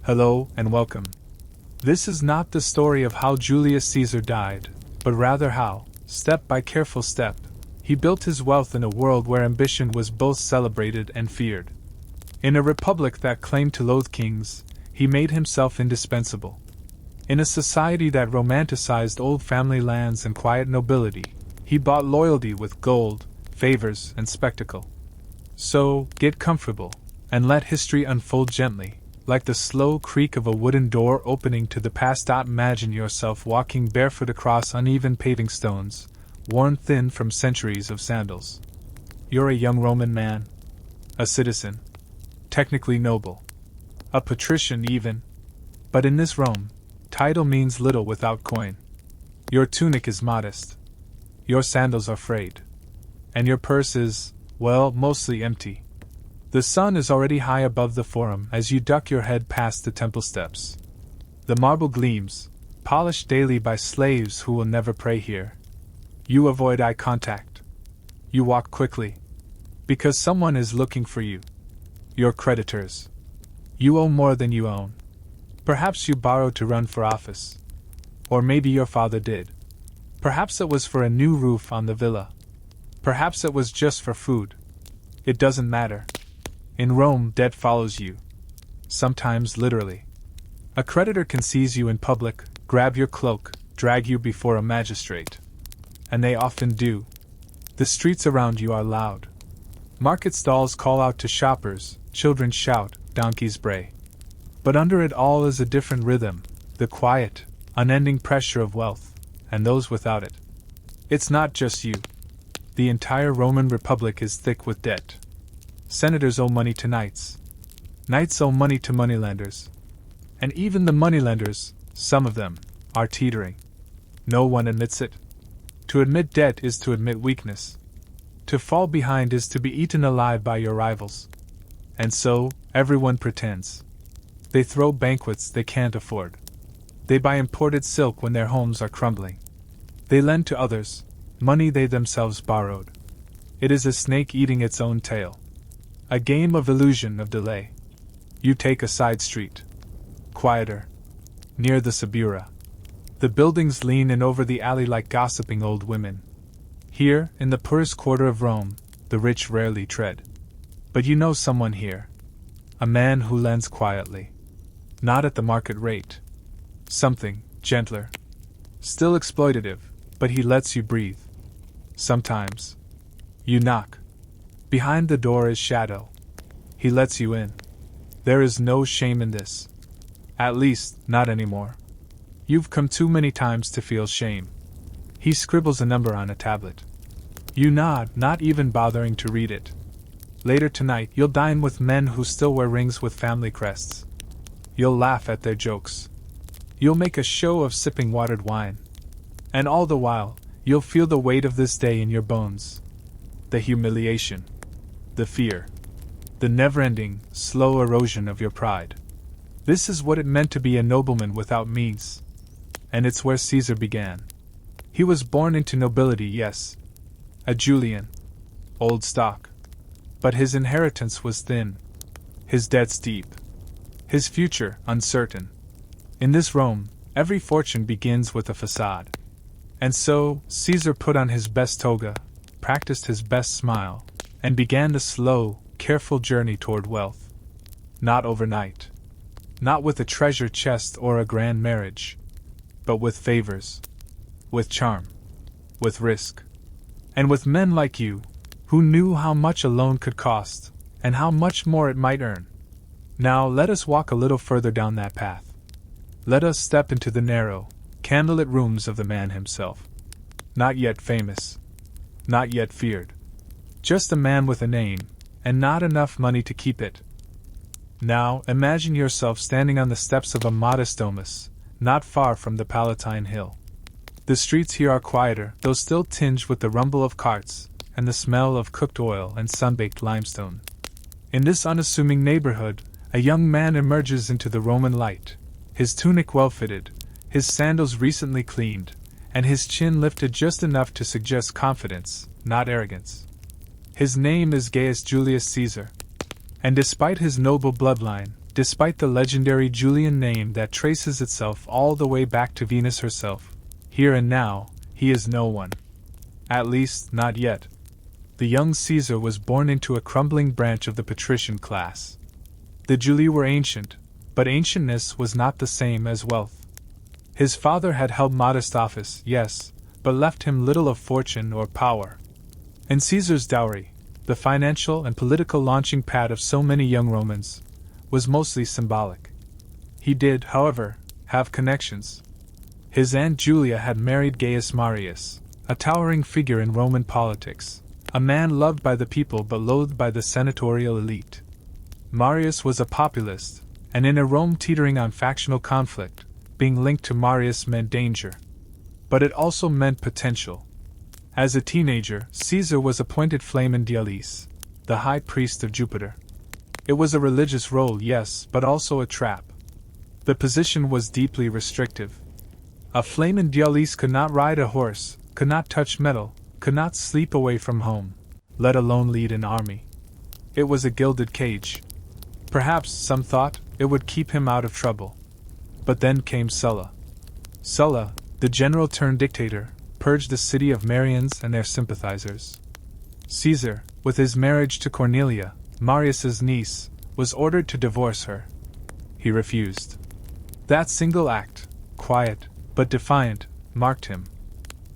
Hello and welcome. This is not the story of how Julius Caesar died, but rather how, step by careful step, he built his wealth in a world where ambition was both celebrated and feared. In a republic that claimed to loathe kings, he made himself indispensable. In a society that romanticized old family lands and quiet nobility, he bought loyalty with gold, favors, and spectacle. So, get comfortable, and let history unfold gently, like the slow creak of a wooden door opening to the past. Imagine yourself walking barefoot across uneven paving stones, worn thin from centuries of sandals. You're a young Roman man, a citizen, technically noble, a patrician even, but in this Rome, title means little without coin. Your tunic is modest, your sandals are frayed, and your purse is, well, mostly empty. The sun is already high above the forum as you duck your head past the temple steps. The marble gleams, polished daily by slaves who will never pray here. You avoid eye contact. You walk quickly, because someone is looking for you. Your creditors. You owe more than you own. Perhaps you borrowed to run for office. Or maybe your father did. Perhaps it was for a new roof on the villa. Perhaps it was just for food. It doesn't matter. In Rome, debt follows you. Sometimes literally. A creditor can seize you in public, grab your cloak, drag you before a magistrate. And they often do. The streets around you are loud. Market stalls call out to shoppers, children shout, donkeys bray. But under it all is a different rhythm, the quiet, unending pressure of wealth, and those without it. It's not just you. The entire Roman Republic is thick with debt. Senators owe money to knights. Knights owe money to moneylenders. And even the moneylenders, some of them, are teetering. No one admits it. To admit debt is to admit weakness. To fall behind is to be eaten alive by your rivals. And so, everyone pretends. They throw banquets they can't afford. They buy imported silk when their homes are crumbling. They lend to others money they themselves borrowed. It is a snake eating its own tail. A game of illusion of delay. You take a side street. Quieter. Near the Subura. The buildings lean in over the alley like gossiping old women. Here, in the poorest quarter of Rome, the rich rarely tread. But you know someone here. A man who lends quietly. Not at the market rate. Something gentler. Still exploitative, but he lets you breathe. Sometimes. You knock. Behind the door is shadow. He lets you in. There is no shame in this. At least, not anymore. You've come too many times to feel shame. He scribbles a number on a tablet. You nod, not even bothering to read it. Later tonight, you'll dine with men who still wear rings with family crests. You'll laugh at their jokes. You'll make a show of sipping watered wine. And all the while, you'll feel the weight of this day in your bones. The humiliation. The fear. The never-ending, slow erosion of your pride. This is what it meant to be a nobleman without means. And it's where Caesar began. He was born into nobility, yes. A Julian. Old stock. But his inheritance was thin. His debts deep. His future uncertain. In this Rome, every fortune begins with a facade. And so, Caesar put on his best toga, practiced his best smile, and began the slow, careful journey toward wealth. Not overnight. Not with a treasure chest or a grand marriage. But with favors. With charm. With risk. And with men like you, who knew how much a loan could cost, and how much more it might earn. Now let us walk a little further down that path. Let us step into the narrow, candlelit rooms of the man himself. Not yet famous. Not yet feared. Just a man with a name, and not enough money to keep it. Now imagine yourself standing on the steps of a modest domus, not far from the Palatine Hill. The streets here are quieter, though still tinged with the rumble of carts, and the smell of cooked oil and sun-baked limestone. In this unassuming neighborhood, a young man emerges into the Roman light, his tunic well-fitted, his sandals recently cleaned, and his chin lifted just enough to suggest confidence, not arrogance. His name is Gaius Julius Caesar. And despite his noble bloodline, Despite the legendary Julian name that traces itself all the way back to Venus herself, here and now, he is no one. At least, not yet. The young Caesar was born into a crumbling branch of the patrician class. The Julii were ancient, but ancientness was not the same as wealth. His father had held modest office, yes, but left him little of fortune or power. And Caesar's dowry, the financial and political launching pad of so many young Romans, was mostly symbolic. He did, however, have connections. His Aunt Julia had married Gaius Marius, a towering figure in Roman politics, a man loved by the people but loathed by the senatorial elite. Marius was a populist, and in a Rome teetering on factional conflict, being linked to Marius meant danger. But it also meant potential. As a teenager, Caesar was appointed Flamen Dialis, the high priest of Jupiter. It was a religious role, yes, but also a trap. The position was deeply restrictive. A Flamen Dialis could not ride a horse, could not touch metal, could not sleep away from home, let alone lead an army. It was a gilded cage. Perhaps, some thought, it would keep him out of trouble. But then came Sulla. Sulla, the general turned dictator, purged the city of Marians and their sympathizers. Caesar, with his marriage to Cornelia, Marius's niece, was ordered to divorce her. He refused. That single act, quiet, but defiant, marked him.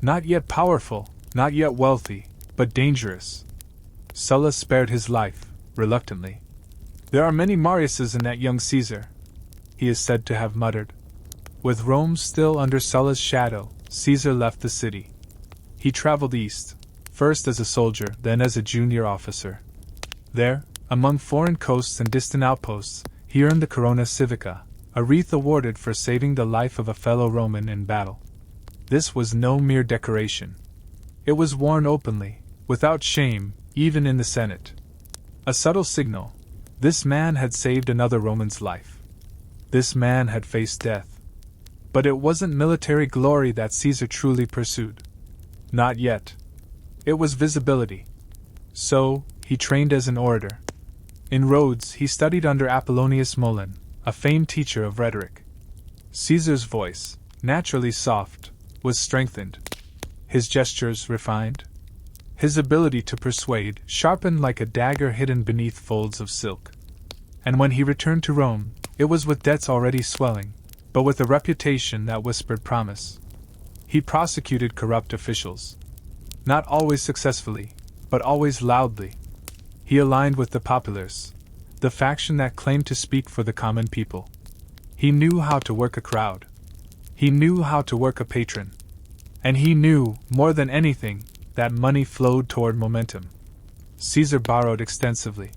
Not yet powerful, not yet wealthy, but dangerous. Sulla spared his life, reluctantly. There are many Mariuses in that young Caesar, he is said to have muttered. With Rome still under Sulla's shadow, Caesar left the city. He traveled east, first as a soldier, then as a junior officer. There, among foreign coasts and distant outposts, he earned the Corona Civica, a wreath awarded for saving the life of a fellow Roman in battle. This was no mere decoration. It was worn openly, without shame, even in the Senate. A subtle signal. This man had saved another Roman's life. This man had faced death. But it wasn't military glory that Caesar truly pursued. Not yet. It was visibility. So, he trained as an orator. In Rhodes, he studied under Apollonius Molon, a famed teacher of rhetoric. Caesar's voice, naturally soft, was strengthened. His gestures refined. His ability to persuade sharpened like a dagger hidden beneath folds of silk. And when he returned to Rome, it was with debts already swelling, but with a reputation that whispered promise. He prosecuted corrupt officials. Not always successfully, but always loudly. He aligned with the populace, the faction that claimed to speak for the common people. He knew how to work a crowd. He knew how to work a patron. And he knew, more than anything, that money flowed toward momentum. Caesar borrowed extensively.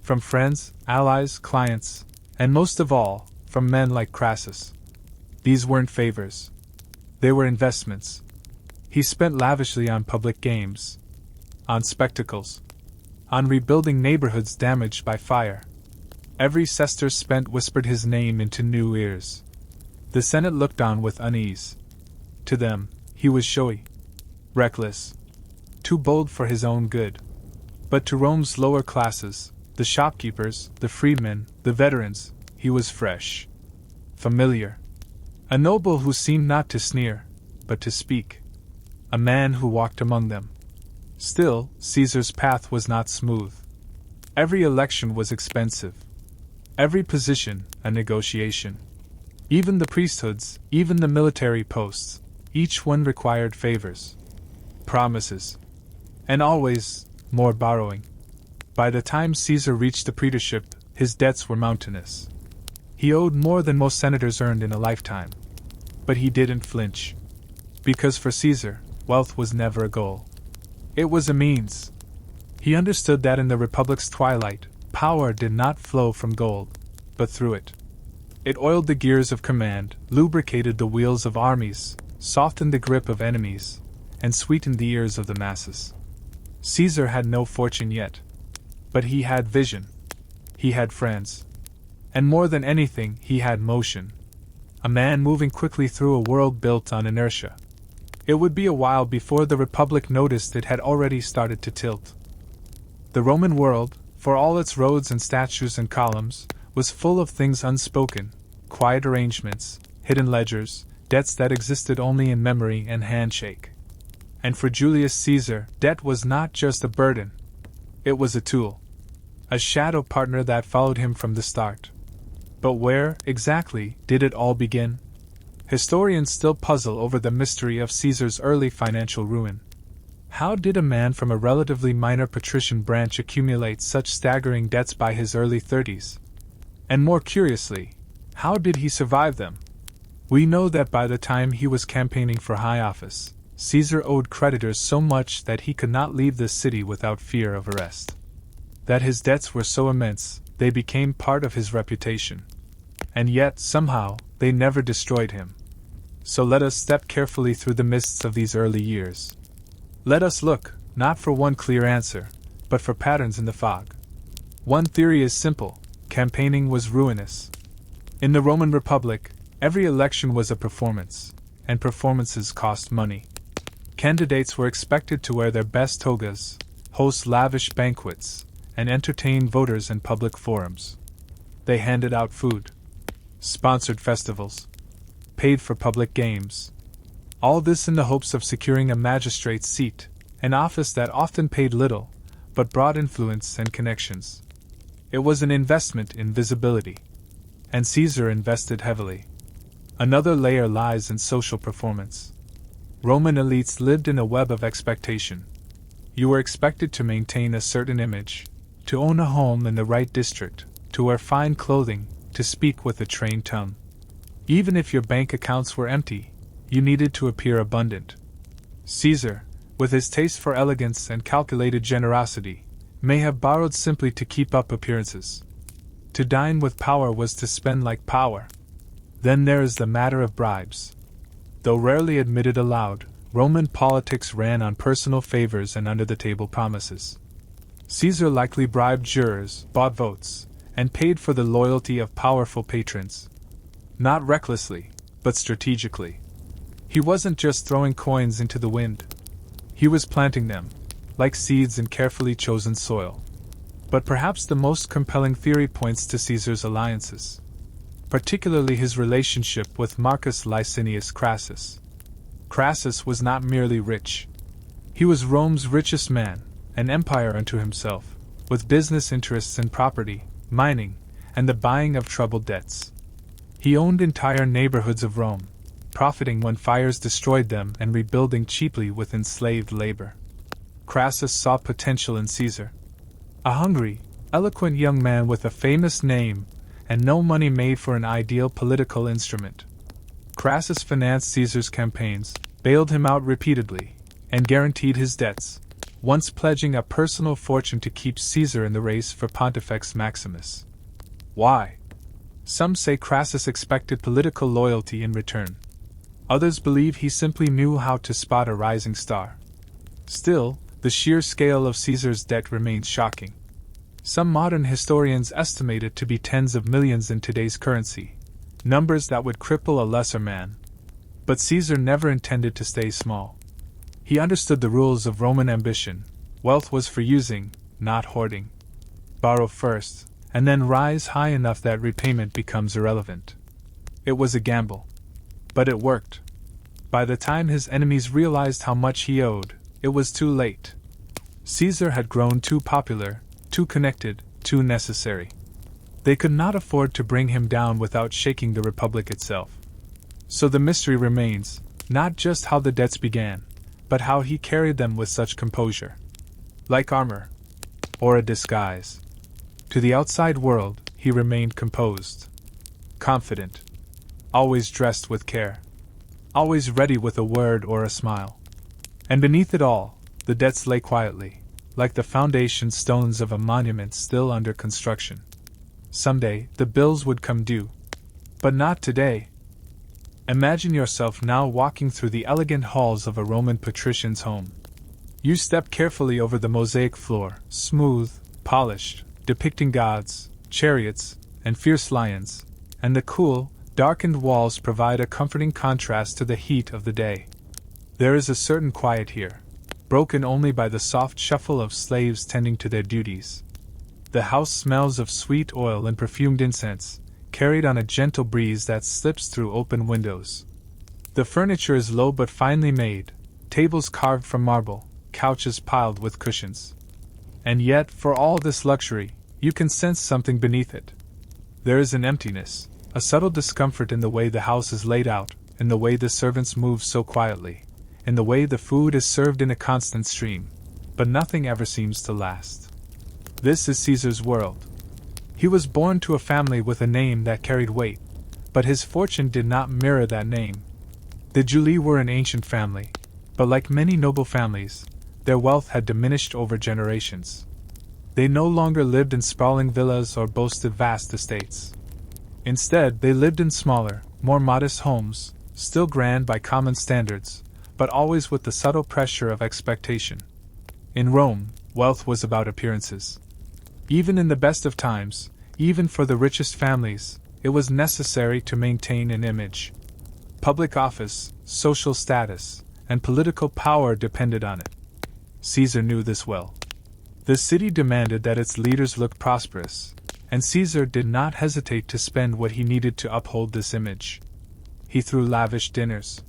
From friends, allies, clients, and most of all, from men like Crassus. These weren't favors. They were investments. He spent lavishly on public games, on spectacles, on rebuilding neighborhoods damaged by fire. Every sesterce spent whispered his name into new ears. The Senate looked on with unease. To them, he was showy, reckless, too bold for his own good. But to Rome's lower classes, the shopkeepers, the freedmen, the veterans, he was fresh, familiar. A noble who seemed not to sneer, but to speak. A man who walked among them. Still, Caesar's path was not smooth. Every election was expensive. Every position, a negotiation. Even the priesthoods, even the military posts, each one required favors, promises, and always more borrowing. By the time Caesar reached the praetorship, his debts were mountainous. He owed more than most senators earned in a lifetime. But he didn't flinch. Because for Caesar, wealth was never a goal. It was a means. He understood that in the Republic's twilight, power did not flow from gold, but through it. It oiled the gears of command, lubricated the wheels of armies, softened the grip of enemies, and sweetened the ears of the masses. Caesar had no fortune yet. But he had vision. He had friends. And more than anything, he had motion. A man moving quickly through a world built on inertia. It would be a while before the Republic noticed it had already started to tilt. The Roman world, for all its roads and statues and columns, was full of things unspoken, quiet arrangements, hidden ledgers, debts that existed only in memory and handshake. And for Julius Caesar, debt was not just a burden. It was a tool. A shadow partner that followed him from the start. But where, exactly, did it all begin? Historians still puzzle over the mystery of Caesar's early financial ruin. How did a man from a relatively minor patrician branch accumulate such staggering debts by his early 30s? And more curiously, how did he survive them? We know that by the time he was campaigning for high office, Caesar owed creditors so much that he could not leave the city without fear of arrest. That his debts were so immense, they became part of his reputation. And yet, somehow, they never destroyed him. So let us step carefully through the mists of these early years. Let us look, not for one clear answer, but for patterns in the fog. One theory is simple: campaigning was ruinous. In the Roman Republic, every election was a performance, and performances cost money. Candidates were expected to wear their best togas, host lavish banquets, and entertain voters in public forums. They handed out food, sponsored festivals, paid for public games. All this in the hopes of securing a magistrate's seat, an office that often paid little, but brought influence and connections. It was an investment in visibility. And Caesar invested heavily. Another layer lies in social performance. Roman elites lived in a web of expectation. You were expected to maintain a certain image, to own a home in the right district, to wear fine clothing, to speak with a trained tongue. Even if your bank accounts were empty, you needed to appear abundant. Caesar, with his taste for elegance and calculated generosity, may have borrowed simply to keep up appearances. To dine with power was to spend like power. Then there is the matter of bribes. Though rarely admitted aloud, Roman politics ran on personal favors and under-the-table promises. Caesar likely bribed jurors, bought votes, and paid for the loyalty of powerful patrons. Not recklessly, but strategically. He wasn't just throwing coins into the wind. He was planting them, like seeds in carefully chosen soil. But perhaps the most compelling theory points to Caesar's alliances, particularly his relationship with Marcus Licinius Crassus. Crassus was not merely rich. He was Rome's richest man, an empire unto himself, with business interests in property, mining, and the buying of troubled debts. He owned entire neighborhoods of Rome, profiting when fires destroyed them and rebuilding cheaply with enslaved labor. Crassus saw potential in Caesar. A hungry, eloquent young man with a famous name and no money made for an ideal political instrument. Crassus financed Caesar's campaigns, bailed him out repeatedly, and guaranteed his debts, once pledging a personal fortune to keep Caesar in the race for Pontifex Maximus. Why? Some say Crassus expected political loyalty in return. Others believe he simply knew how to spot a rising star. Still, the sheer scale of Caesar's debt remains shocking. Some modern historians estimate it to be tens of millions in today's currency, numbers that would cripple a lesser man. But Caesar never intended to stay small. He understood the rules of Roman ambition. Wealth was for using, not hoarding. Borrow first, and then rise high enough that repayment becomes irrelevant. It was a gamble. But it worked. By the time his enemies realized how much he owed, it was too late. Caesar had grown too popular, too connected, too necessary. They could not afford to bring him down without shaking the Republic itself. So the mystery remains, not just how the debts began, but how he carried them with such composure. Like armor. Or a disguise. To the outside world, he remained composed. Confident. Always dressed with care. Always ready with a word or a smile. And beneath it all, the debts lay quietly, like the foundation stones of a monument still under construction. Someday, the bills would come due. But not today. Imagine yourself now walking through the elegant halls of a Roman patrician's home. You step carefully over the mosaic floor, smooth, polished, depicting gods, chariots, and fierce lions, and the cool, darkened walls provide a comforting contrast to the heat of the day. There is a certain quiet here, broken only by the soft shuffle of slaves tending to their duties. The house smells of sweet oil and perfumed incense, carried on a gentle breeze that slips through open windows. The furniture is low but finely made, tables carved from marble, couches piled with cushions. And yet, for all this luxury, you can sense something beneath it. There is an emptiness, a subtle discomfort in the way the house is laid out, in the way the servants move so quietly, in the way the food is served in a constant stream, but nothing ever seems to last. This is Caesar's world. He was born to a family with a name that carried weight, but his fortune did not mirror that name. The Julii were an ancient family, but like many noble families, their wealth had diminished over generations. They no longer lived in sprawling villas or boasted vast estates. Instead, they lived in smaller, more modest homes, still grand by common standards, but always with the subtle pressure of expectation. In Rome, wealth was about appearances. Even in the best of times, even for the richest families, it was necessary to maintain an image. Public office, social status, and political power depended on it. Caesar knew this well. The city demanded that its leaders look prosperous, and Caesar did not hesitate to spend what he needed to uphold this image. He threw lavish dinners.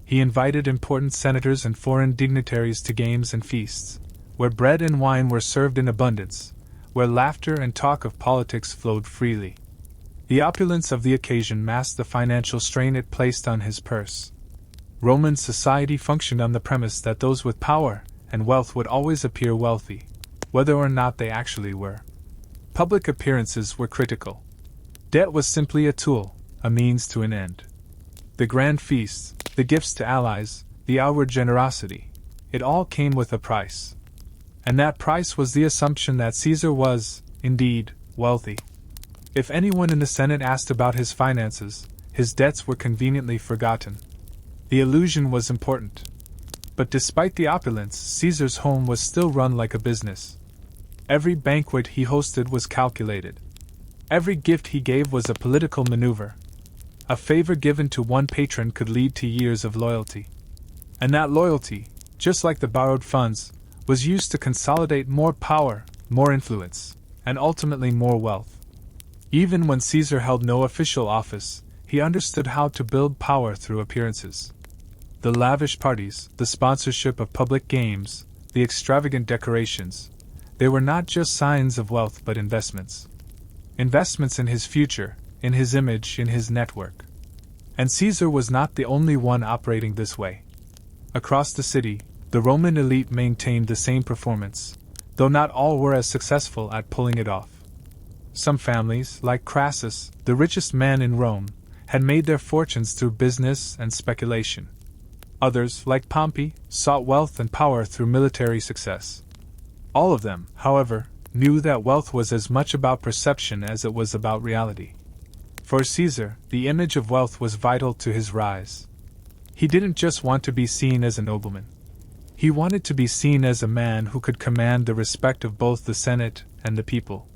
He invited important senators and foreign dignitaries to games and feasts, where bread and wine were served in abundance, where laughter and talk of politics flowed freely. The opulence of the occasion masked the financial strain it placed on his purse. Roman society functioned on the premise that those with power and wealth would always appear wealthy, whether or not they actually were. Public appearances were critical. Debt was simply a tool, a means to an end. The grand feasts, the gifts to allies, the outward generosity, it all came with a price. And that price was the assumption that Caesar was, indeed, wealthy. If anyone in the Senate asked about his finances, his debts were conveniently forgotten. The illusion was important. But despite the opulence, Caesar's home was still run like a business. Every banquet he hosted was calculated. Every gift he gave was a political maneuver. A favor given to one patron could lead to years of loyalty. And that loyalty, just like the borrowed funds, was used to consolidate more power, more influence, and ultimately more wealth. Even when Caesar held no official office, he understood how to build power through appearances. The lavish parties, the sponsorship of public games, the extravagant decorations, they were not just signs of wealth but investments. Investments in his future, in his image, in his network. And Caesar was not the only one operating this way. Across the city, the Roman elite maintained the same performance, though not all were as successful at pulling it off. Some families, like Crassus, the richest man in Rome, had made their fortunes through business and speculation. Others, like Pompey, sought wealth and power through military success. All of them, however, knew that wealth was as much about perception as it was about reality. For Caesar, the image of wealth was vital to his rise. He didn't just want to be seen as a nobleman. He wanted to be seen as a man who could command the respect of both the Senate and the people.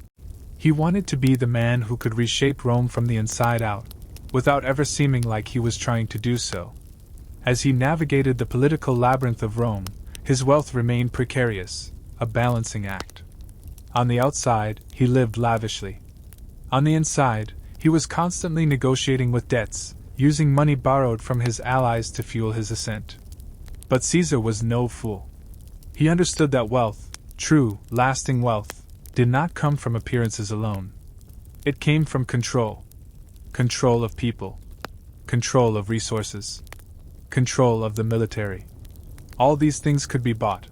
He wanted to be the man who could reshape Rome from the inside out, without ever seeming like he was trying to do so. As he navigated the political labyrinth of Rome, his wealth remained precarious, a balancing act. On the outside, he lived lavishly. On the inside, he was constantly negotiating with debts, using money borrowed from his allies to fuel his ascent. But Caesar was no fool. He understood that wealth, true, lasting wealth, did not come from appearances alone. It came from control. Control of people. Control of resources. Control of the military. All these things could be bought.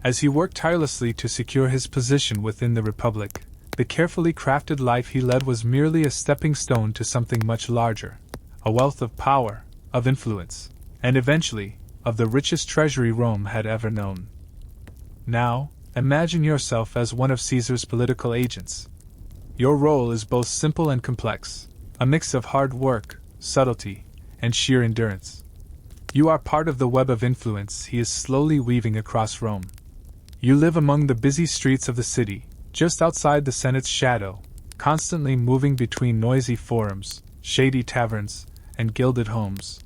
As he worked tirelessly to secure his position within the Republic, the carefully crafted life he led was merely a stepping stone to something much larger, a wealth of power, of influence, and eventually, of the richest treasury Rome had ever known. Now, imagine yourself as one of Caesar's political agents. Your role is both simple and complex, a mix of hard work, subtlety, and sheer endurance. You are part of the web of influence he is slowly weaving across Rome. You live among the busy streets of the city, just outside the Senate's shadow, constantly moving between noisy forums, shady taverns, and gilded homes.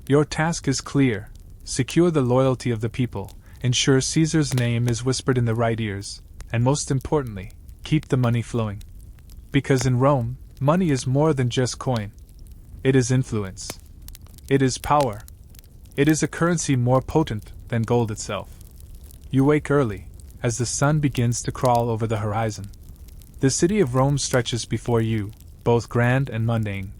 Your task is clear: secure the loyalty of the people, ensure Caesar's name is whispered in the right ears, and most importantly, keep the money flowing. Because in Rome, money is more than just coin. It is influence. It is power. It is a currency more potent than gold itself. You wake early, as the sun begins to crawl over the horizon. The city of Rome stretches before you, both grand and mundane.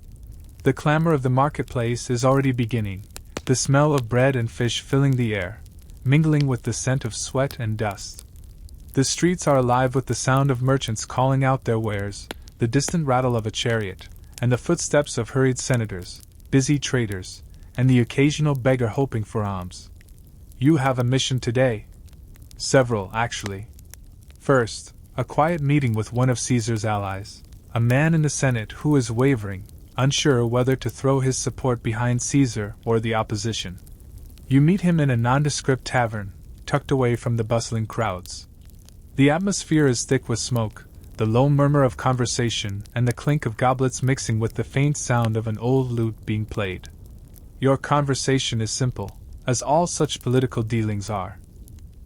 The clamor of the marketplace is already beginning, the smell of bread and fish filling the air, mingling with the scent of sweat and dust. The streets are alive with the sound of merchants calling out their wares, the distant rattle of a chariot, and the footsteps of hurried senators, busy traders, and the occasional beggar hoping for alms. You have a mission today. Several, actually. First, a quiet meeting with one of Caesar's allies, a man in the Senate who is wavering, unsure whether to throw his support behind Caesar or the opposition. You meet him in a nondescript tavern, tucked away from the bustling crowds. The atmosphere is thick with smoke, the low murmur of conversation and the clink of goblets mixing with the faint sound of an old lute being played. Your conversation is simple, as all such political dealings are.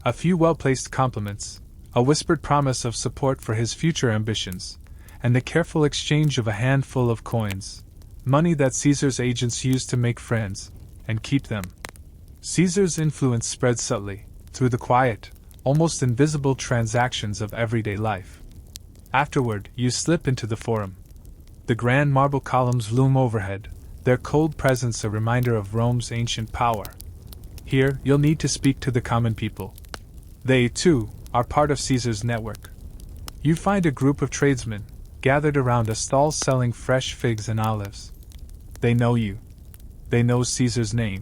A few well-placed compliments, a whispered promise of support for his future ambitions, and the careful exchange of a handful of coins, money that Caesar's agents use to make friends and keep them. Caesar's influence spreads subtly, through the quiet, almost invisible transactions of everyday life. Afterward, you slip into the forum. The grand marble columns loom overhead, their cold presence a reminder of Rome's ancient power. Here, you'll need to speak to the common people. They, too, are part of Caesar's network. You find a group of tradesmen, gathered around a stall selling fresh figs and olives. They know you. They know Caesar's name.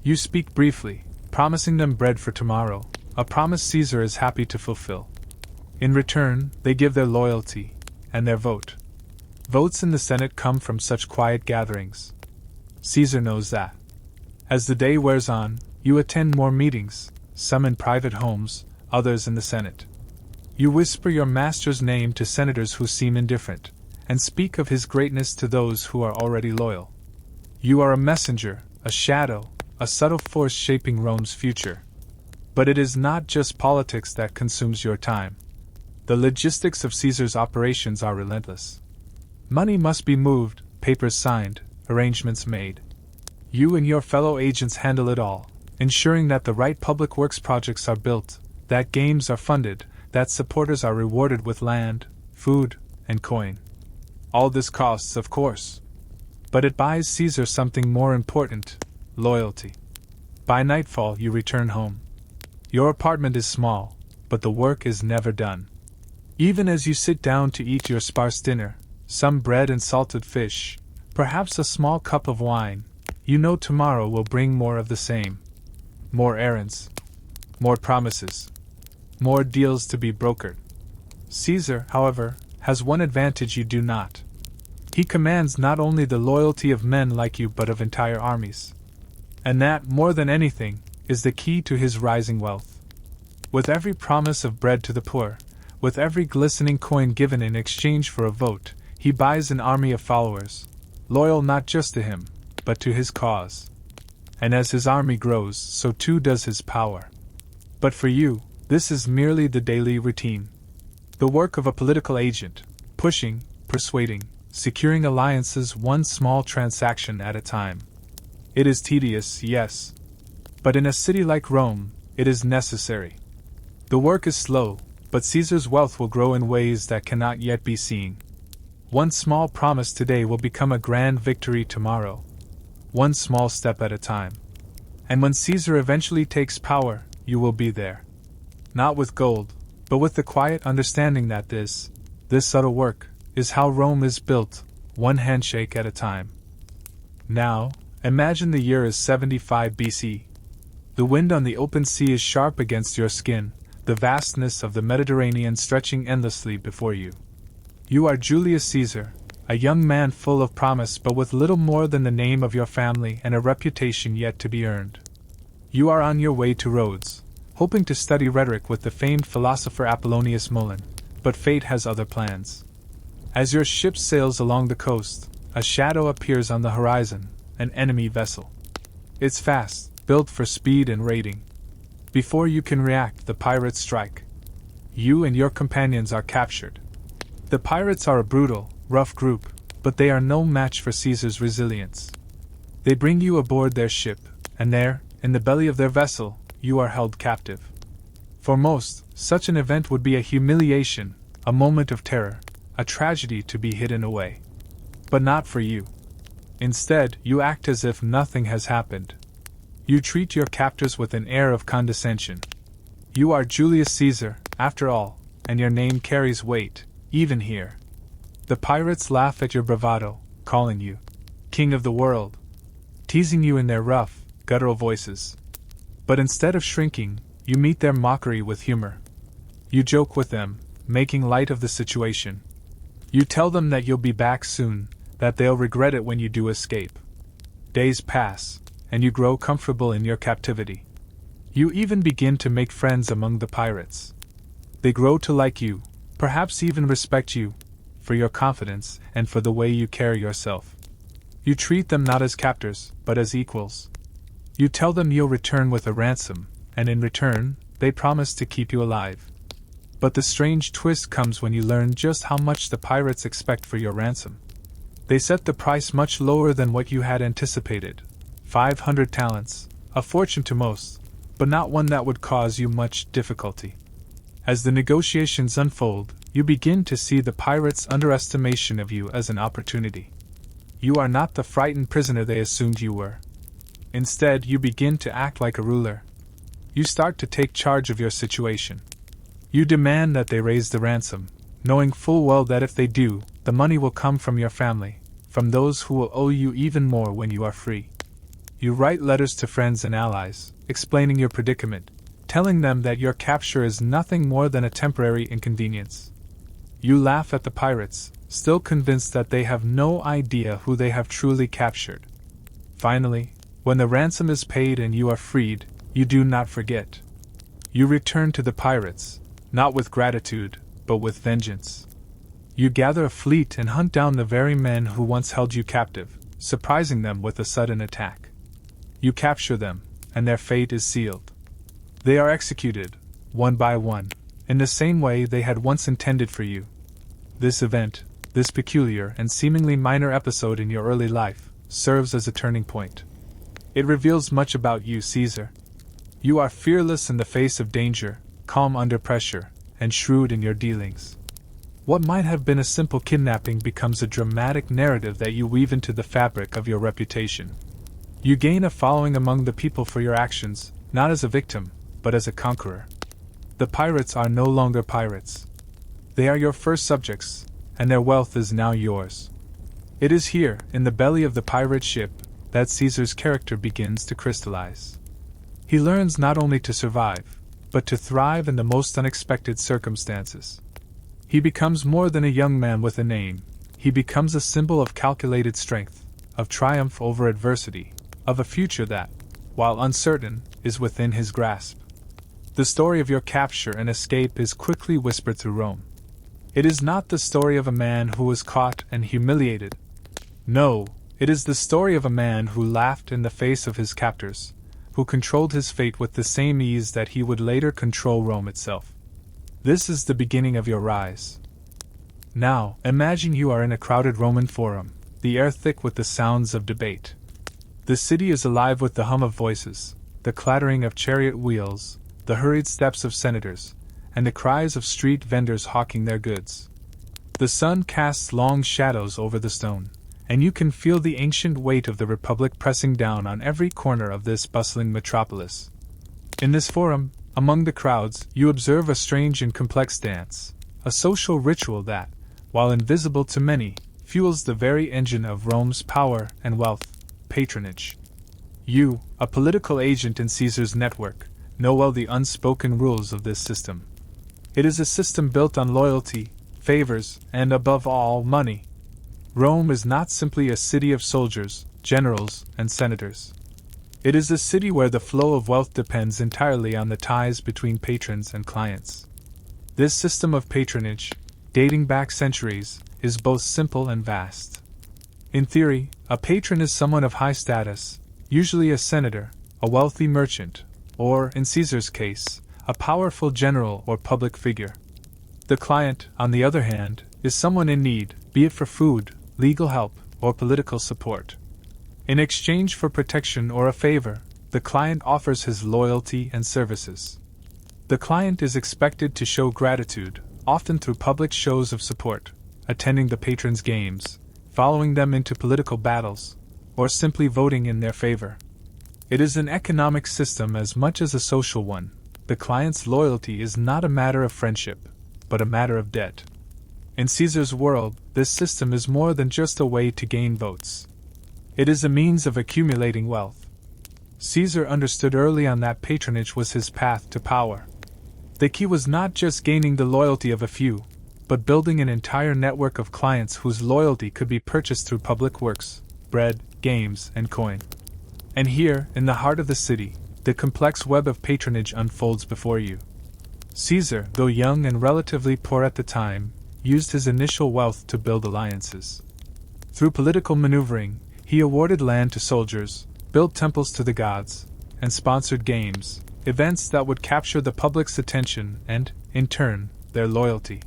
You speak briefly, promising them bread for tomorrow, a promise Caesar is happy to fulfill. In return, they give their loyalty, and their vote. Votes in the Senate come from such quiet gatherings. Caesar knows that. As the day wears on, you attend more meetings, some in private homes, others in the Senate. You whisper your master's name to senators who seem indifferent, and speak of his greatness to those who are already loyal. You are a messenger, a shadow, a subtle force shaping Rome's future. But it is not just politics that consumes your time. The logistics of Caesar's operations are relentless. Money must be moved, papers signed, arrangements made. You and your fellow agents handle it all, ensuring that the right public works projects are built, that games are funded, that supporters are rewarded with land, food, and coin. All this costs, of course. But it buys Caesar something more important: loyalty. By nightfall, you return home. Your apartment is small, but the work is never done. Even as you sit down to eat your sparse dinner, some bread and salted fish, perhaps a small cup of wine, you know tomorrow will bring more of the same. More errands. More promises. More deals to be brokered. Caesar, however, has one advantage you do not. He commands not only the loyalty of men like you but of entire armies. And that, more than anything, is the key to his rising wealth. With every promise of bread to the poor, with every glistening coin given in exchange for a vote, he buys an army of followers, loyal not just to him, but to his cause. And as his army grows, so too does his power. But for you, this is merely the daily routine. The work of a political agent, pushing, persuading, securing alliances one small transaction at a time. It is tedious, yes. But in a city like Rome, it is necessary. The work is slow, but Caesar's wealth will grow in ways that cannot yet be seen. One small promise today will become a grand victory tomorrow. One small step at a time. And when Caesar eventually takes power, you will be there. Not with gold, but with the quiet understanding that this subtle work, is how Rome is built, one handshake at a time. Now, imagine the year is 75 BC. The wind on the open sea is sharp against your skin, the vastness of the Mediterranean stretching endlessly before you. You are Julius Caesar, a young man full of promise but with little more than the name of your family and a reputation yet to be earned. You are on your way to Rhodes, hoping to study rhetoric with the famed philosopher Apollonius Molon, but fate has other plans. As your ship sails along the coast, a shadow appears on the horizon, an enemy vessel. It's fast, built for speed and raiding. Before you can react, the pirates strike. you and your companions are captured. The pirates are a brutal, rough group, but they are no match for Caesar's resilience. They bring you aboard their ship, and there, in the belly of their vessel, you are held captive. For most, such an event would be a humiliation, a moment of terror, a tragedy to be hidden away. But not for you. Instead, you act as if nothing has happened. You treat your captors with an air of condescension. You are Julius Caesar, after all, and your name carries weight, even here. The pirates laugh at your bravado, calling you king of the world, teasing you in their rough, guttural voices. But instead of shrinking, you meet their mockery with humor. You joke with them, making light of the situation. You tell them that you'll be back soon, that they'll regret it when you do escape. Days pass, and you grow comfortable in your captivity. You even begin to make friends among the pirates. They grow to like you, perhaps even respect you, for your confidence and for the way you carry yourself. You treat them not as captors, but as equals. You tell them you'll return with a ransom, and in return, they promise to keep you alive. But the strange twist comes when you learn just how much the pirates expect for your ransom. They set the price much lower than what you had anticipated. 500 talents, a fortune to most, but not one that would cause you much difficulty. As the negotiations unfold, you begin to see the pirates' underestimation of you as an opportunity. You are not the frightened prisoner they assumed you were. Instead, you begin to act like a ruler. You start to take charge of your situation. You demand that they raise the ransom, knowing full well that if they do, the money will come from your family, from those who will owe you even more when you are free. You write letters to friends and allies, explaining your predicament, telling them that your capture is nothing more than a temporary inconvenience. You laugh at the pirates, still convinced that they have no idea who they have truly captured. Finally, when the ransom is paid and you are freed, you do not forget. You return to the pirates, not with gratitude, but with vengeance. You gather a fleet and hunt down the very men who once held you captive, surprising them with a sudden attack. You capture them, and their fate is sealed. They are executed, one by one, in the same way they had once intended for you. This event, this peculiar and seemingly minor episode in your early life, serves as a turning point. It reveals much about you, Caesar. You are fearless in the face of danger, calm under pressure, and shrewd in your dealings. What might have been a simple kidnapping becomes a dramatic narrative that you weave into the fabric of your reputation. You gain a following among the people for your actions, not as a victim, but as a conqueror. The pirates are no longer pirates. They are your first subjects, and their wealth is now yours. It is here, in the belly of the pirate ship, that Caesar's character begins to crystallize. He learns not only to survive, but to thrive in the most unexpected circumstances. He becomes more than a young man with a name. He becomes a symbol of calculated strength, of triumph over adversity, of a future that, while uncertain, is within his grasp. The story of your capture and escape is quickly whispered through Rome. It is not the story of a man who was caught and humiliated. No, it is the story of a man who laughed in the face of his captors, who controlled his fate with the same ease that he would later control Rome itself. This is the beginning of your rise. Now, imagine you are in a crowded Roman forum, the air thick with the sounds of debate. The city is alive with the hum of voices, the clattering of chariot wheels, the hurried steps of senators, and the cries of street vendors hawking their goods. The sun casts long shadows over the stone, and you can feel the ancient weight of the Republic pressing down on every corner of this bustling metropolis. In this forum, among the crowds, you observe a strange and complex dance, a social ritual that, while invisible to many, fuels the very engine of Rome's power and wealth, patronage. You, a political agent in Caesar's network, know well the unspoken rules of this system. It is a system built on loyalty, favors, and above all, money. Rome is not simply a city of soldiers, generals, and senators. It is a city where the flow of wealth depends entirely on the ties between patrons and clients. This system of patronage, dating back centuries, is both simple and vast. In theory, a patron is someone of high status, usually a senator, a wealthy merchant, or, in Caesar's case, a powerful general or public figure. The client, on the other hand, is someone in need, be it for food, legal help, or political support. In exchange for protection or a favor, the client offers his loyalty and services. The client is expected to show gratitude, often through public shows of support, attending the patron's games, following them into political battles, or simply voting in their favor. It is an economic system as much as a social one. The client's loyalty is not a matter of friendship, but a matter of debt. In Caesar's world, this system is more than just a way to gain votes. It is a means of accumulating wealth. Caesar understood early on that patronage was his path to power. The key was not just gaining the loyalty of a few, but building an entire network of clients whose loyalty could be purchased through public works, bread, games, and coin. And here, in the heart of the city, the complex web of patronage unfolds before you. Caesar, though young and relatively poor at the time, used his initial wealth to build alliances. Through political maneuvering, he awarded land to soldiers, built temples to the gods, and sponsored games, events that would capture the public's attention and, in turn, their loyalty.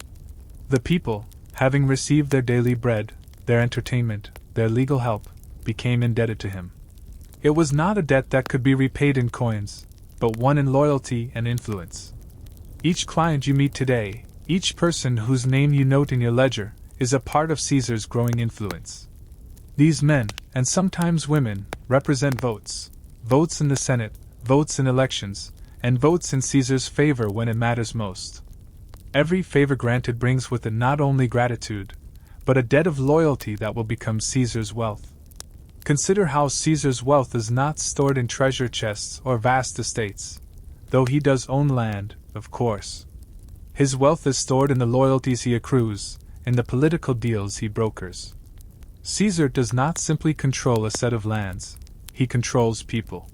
The people, having received their daily bread, their entertainment, their legal help, became indebted to him. It was not a debt that could be repaid in coins, but one in loyalty and influence. Each client you meet today, each person whose name you note in your ledger, is a part of Caesar's growing influence. These men, and sometimes women, represent votes. Votes in the Senate, votes in elections, and votes in Caesar's favor when it matters most. Every favor granted brings with it not only gratitude, but a debt of loyalty that will become Caesar's wealth. Consider how Caesar's wealth is not stored in treasure chests or vast estates, though he does own land, of course. His wealth is stored in the loyalties he accrues, in the political deals he brokers. Caesar does not simply control a set of lands, he controls people.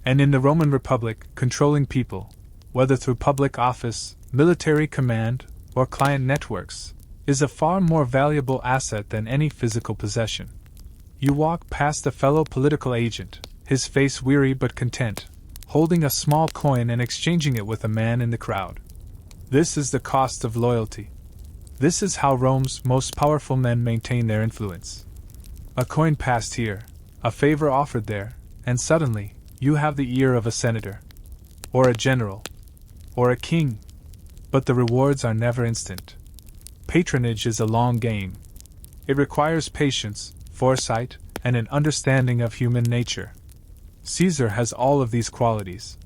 And in the Roman Republic, controlling people, whether through public office, military command, or client networks, is a far more valuable asset than any physical possession. You walk past a fellow political agent, his face weary but content, holding a small coin and exchanging it with a man in the crowd. This is the cost of loyalty. This is how Rome's most powerful men maintain their influence. A coin passed here, a favor offered there, and suddenly, you have the ear of a senator, or a general, or a king. But the rewards are never instant. Patronage is a long game. It requires patience, foresight, and an understanding of human nature. Caesar has all of these qualities.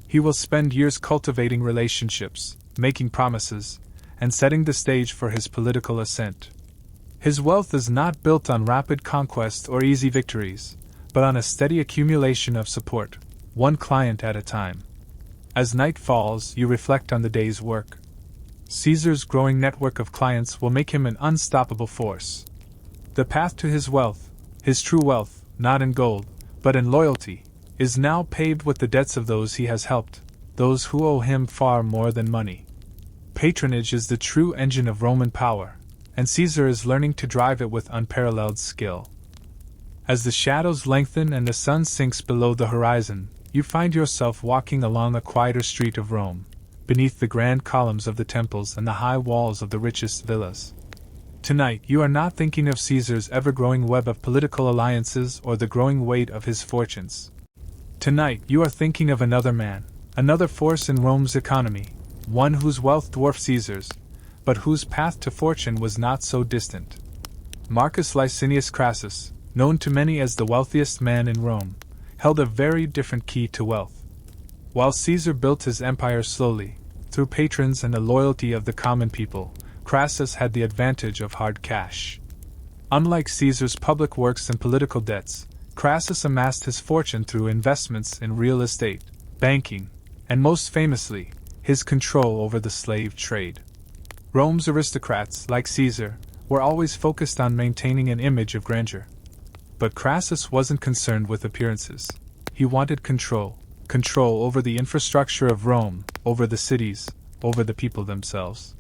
He will spend years cultivating relationships, making promises, and setting the stage for his political ascent. His wealth is not built on rapid conquest or easy victories, but on a steady accumulation of support, one client at a time. As night falls, you reflect on the day's work. Caesar's growing network of clients will make him an unstoppable force. The path to his wealth, his true wealth, not in gold, but in loyalty, is now paved with the debts of those he has helped, those who owe him far more than money. Patronage is the true engine of Roman power, and Caesar is learning to drive it with unparalleled skill. As the shadows lengthen and the sun sinks below the horizon, you find yourself walking along a quieter street of Rome, beneath the grand columns of the temples and the high walls of the richest villas. Tonight you are not thinking of Caesar's ever-growing web of political alliances or the growing weight of his fortunes. Tonight you are thinking of another man, another force in Rome's economy, one whose wealth dwarfed Caesar's, but whose path to fortune was not so distant. Marcus Licinius Crassus, known to many as the wealthiest man in Rome, held a very different key to wealth. While Caesar built his empire slowly, through patrons and the loyalty of the common people, Crassus had the advantage of hard cash. Unlike Caesar's public works and political debts, Crassus amassed his fortune through investments in real estate, banking, and most famously, his control over the slave trade. Rome's aristocrats, like Caesar, were always focused on maintaining an image of grandeur. But Crassus wasn't concerned with appearances. He wanted control over the infrastructure of Rome, over the cities, over the people themselves.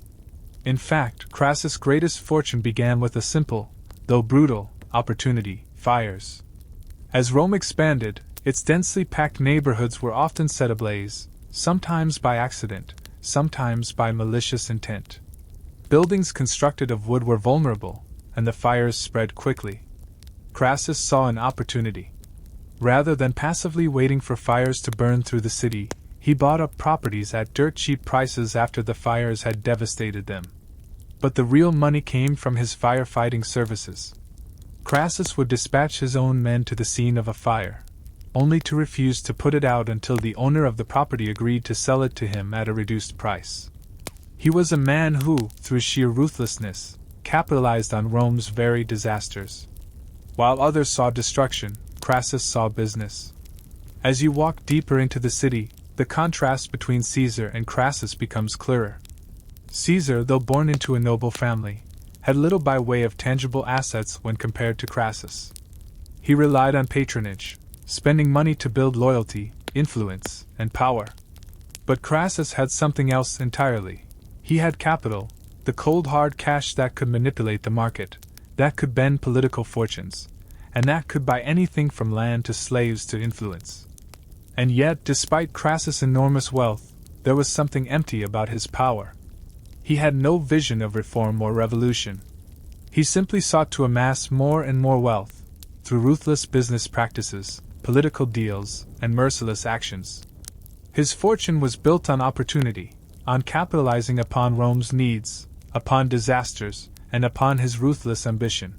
In fact, Crassus' greatest fortune began with a simple, though brutal, opportunity: fires. As Rome expanded, its densely packed neighborhoods were often set ablaze, sometimes by accident, sometimes by malicious intent. Buildings constructed of wood were vulnerable, and the fires spread quickly. Crassus saw an opportunity. Rather than passively waiting for fires to burn through the city, he bought up properties at dirt-cheap prices after the fires had devastated them. But the real money came from his firefighting services. Crassus would dispatch his own men to the scene of a fire, only to refuse to put it out until the owner of the property agreed to sell it to him at a reduced price. He was a man who, through sheer ruthlessness, capitalized on Rome's very disasters. While others saw destruction, Crassus saw business. As you walk deeper into the city, the contrast between Caesar and Crassus becomes clearer. Caesar, though born into a noble family, had little by way of tangible assets when compared to Crassus. He relied on patronage, spending money to build loyalty, influence, and power. But Crassus had something else entirely. He had capital, the cold hard cash that could manipulate the market, that could bend political fortunes, and that could buy anything from land to slaves to influence. And yet, despite Crassus' enormous wealth, there was something empty about his power. He had no vision of reform or revolution. He simply sought to amass more and more wealth, through ruthless business practices, political deals, and merciless actions. His fortune was built on opportunity, on capitalizing upon Rome's needs, upon disasters, and upon his ruthless ambition.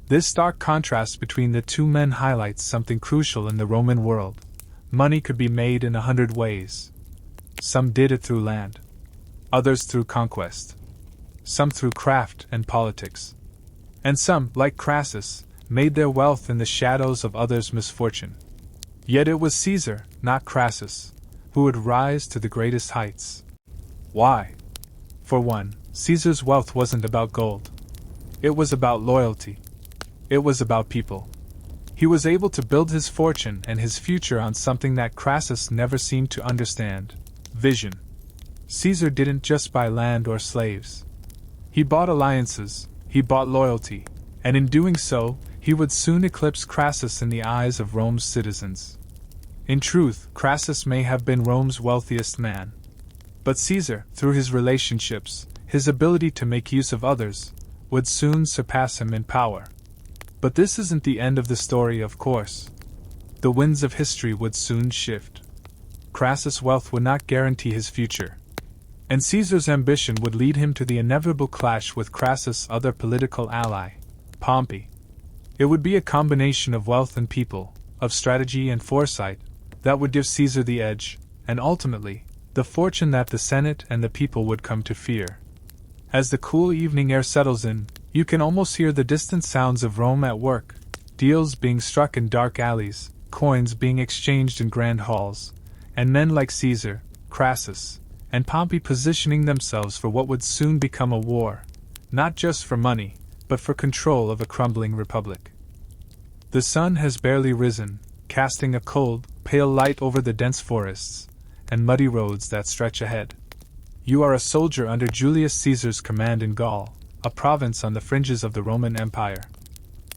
This stark contrast between the two men highlights something crucial in the Roman world. Money could be made in 100 ways. Some did it through land. Others through conquest. Some through craft and politics. And some, like Crassus, made their wealth in the shadows of others' misfortune. Yet it was Caesar, not Crassus, who would rise to the greatest heights. Why? For one, Caesar's wealth wasn't about gold. It was about loyalty. It was about people. He was able to build his fortune and his future on something that Crassus never seemed to understand: vision. Caesar didn't just buy land or slaves. He bought alliances, he bought loyalty, and in doing so, he would soon eclipse Crassus in the eyes of Rome's citizens. In truth, Crassus may have been Rome's wealthiest man. But Caesar, through his relationships, his ability to make use of others, would soon surpass him in power. But this isn't the end of the story, of course. The winds of history would soon shift. Crassus' wealth would not guarantee his future. And Caesar's ambition would lead him to the inevitable clash with Crassus' other political ally, Pompey. It would be a combination of wealth and people, of strategy and foresight, that would give Caesar the edge, and ultimately, the fortune that the Senate and the people would come to fear. As the cool evening air settles in, you can almost hear the distant sounds of Rome at work, deals being struck in dark alleys, coins being exchanged in grand halls, and men like Caesar, Crassus, and Pompey positioning themselves for what would soon become a war, not just for money, but for control of a crumbling republic. The sun has barely risen, casting a cold, pale light over the dense forests and muddy roads that stretch ahead. You are a soldier under Julius Caesar's command in Gaul, a province on the fringes of the Roman Empire.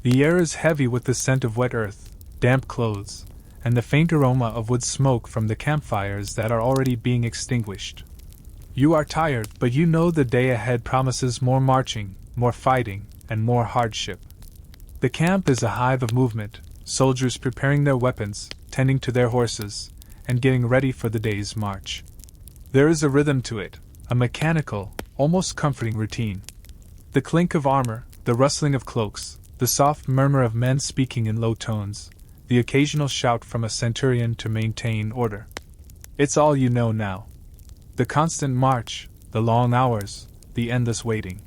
The air is heavy with the scent of wet earth, damp clothes, and the faint aroma of wood smoke from the campfires that are already being extinguished. You are tired, but you know the day ahead promises more marching, more fighting, and more hardship. The camp is a hive of movement, soldiers preparing their weapons, tending to their horses, and getting ready for the day's march. There is a rhythm to it, a mechanical, almost comforting routine. The clink of armor, the rustling of cloaks, the soft murmur of men speaking in low tones, the occasional shout from a centurion to maintain order. It's all you know now. The constant march, the long hours, the endless waiting.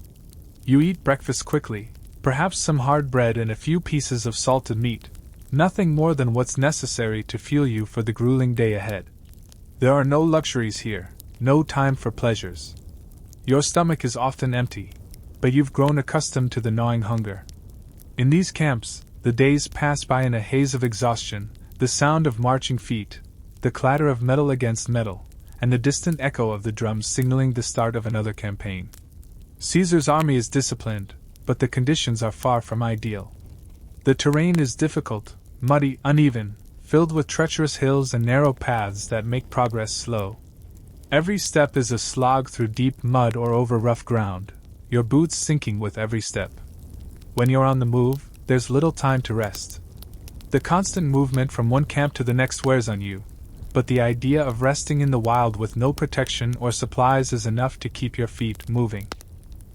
You eat breakfast quickly, perhaps some hard bread and a few pieces of salted meat, nothing more than what's necessary to fuel you for the grueling day ahead. There are no luxuries here, no time for pleasures. Your stomach is often empty, but you've grown accustomed to the gnawing hunger. In these camps, the days pass by in a haze of exhaustion, the sound of marching feet, the clatter of metal against metal, and the distant echo of the drums signaling the start of another campaign. Caesar's army is disciplined, but the conditions are far from ideal. The terrain is difficult, muddy, uneven, filled with treacherous hills and narrow paths that make progress slow. Every step is a slog through deep mud or over rough ground, your boots sinking with every step. When you're on the move, there's little time to rest. The constant movement from one camp to the next wears on you, but the idea of resting in the wild with no protection or supplies is enough to keep your feet moving.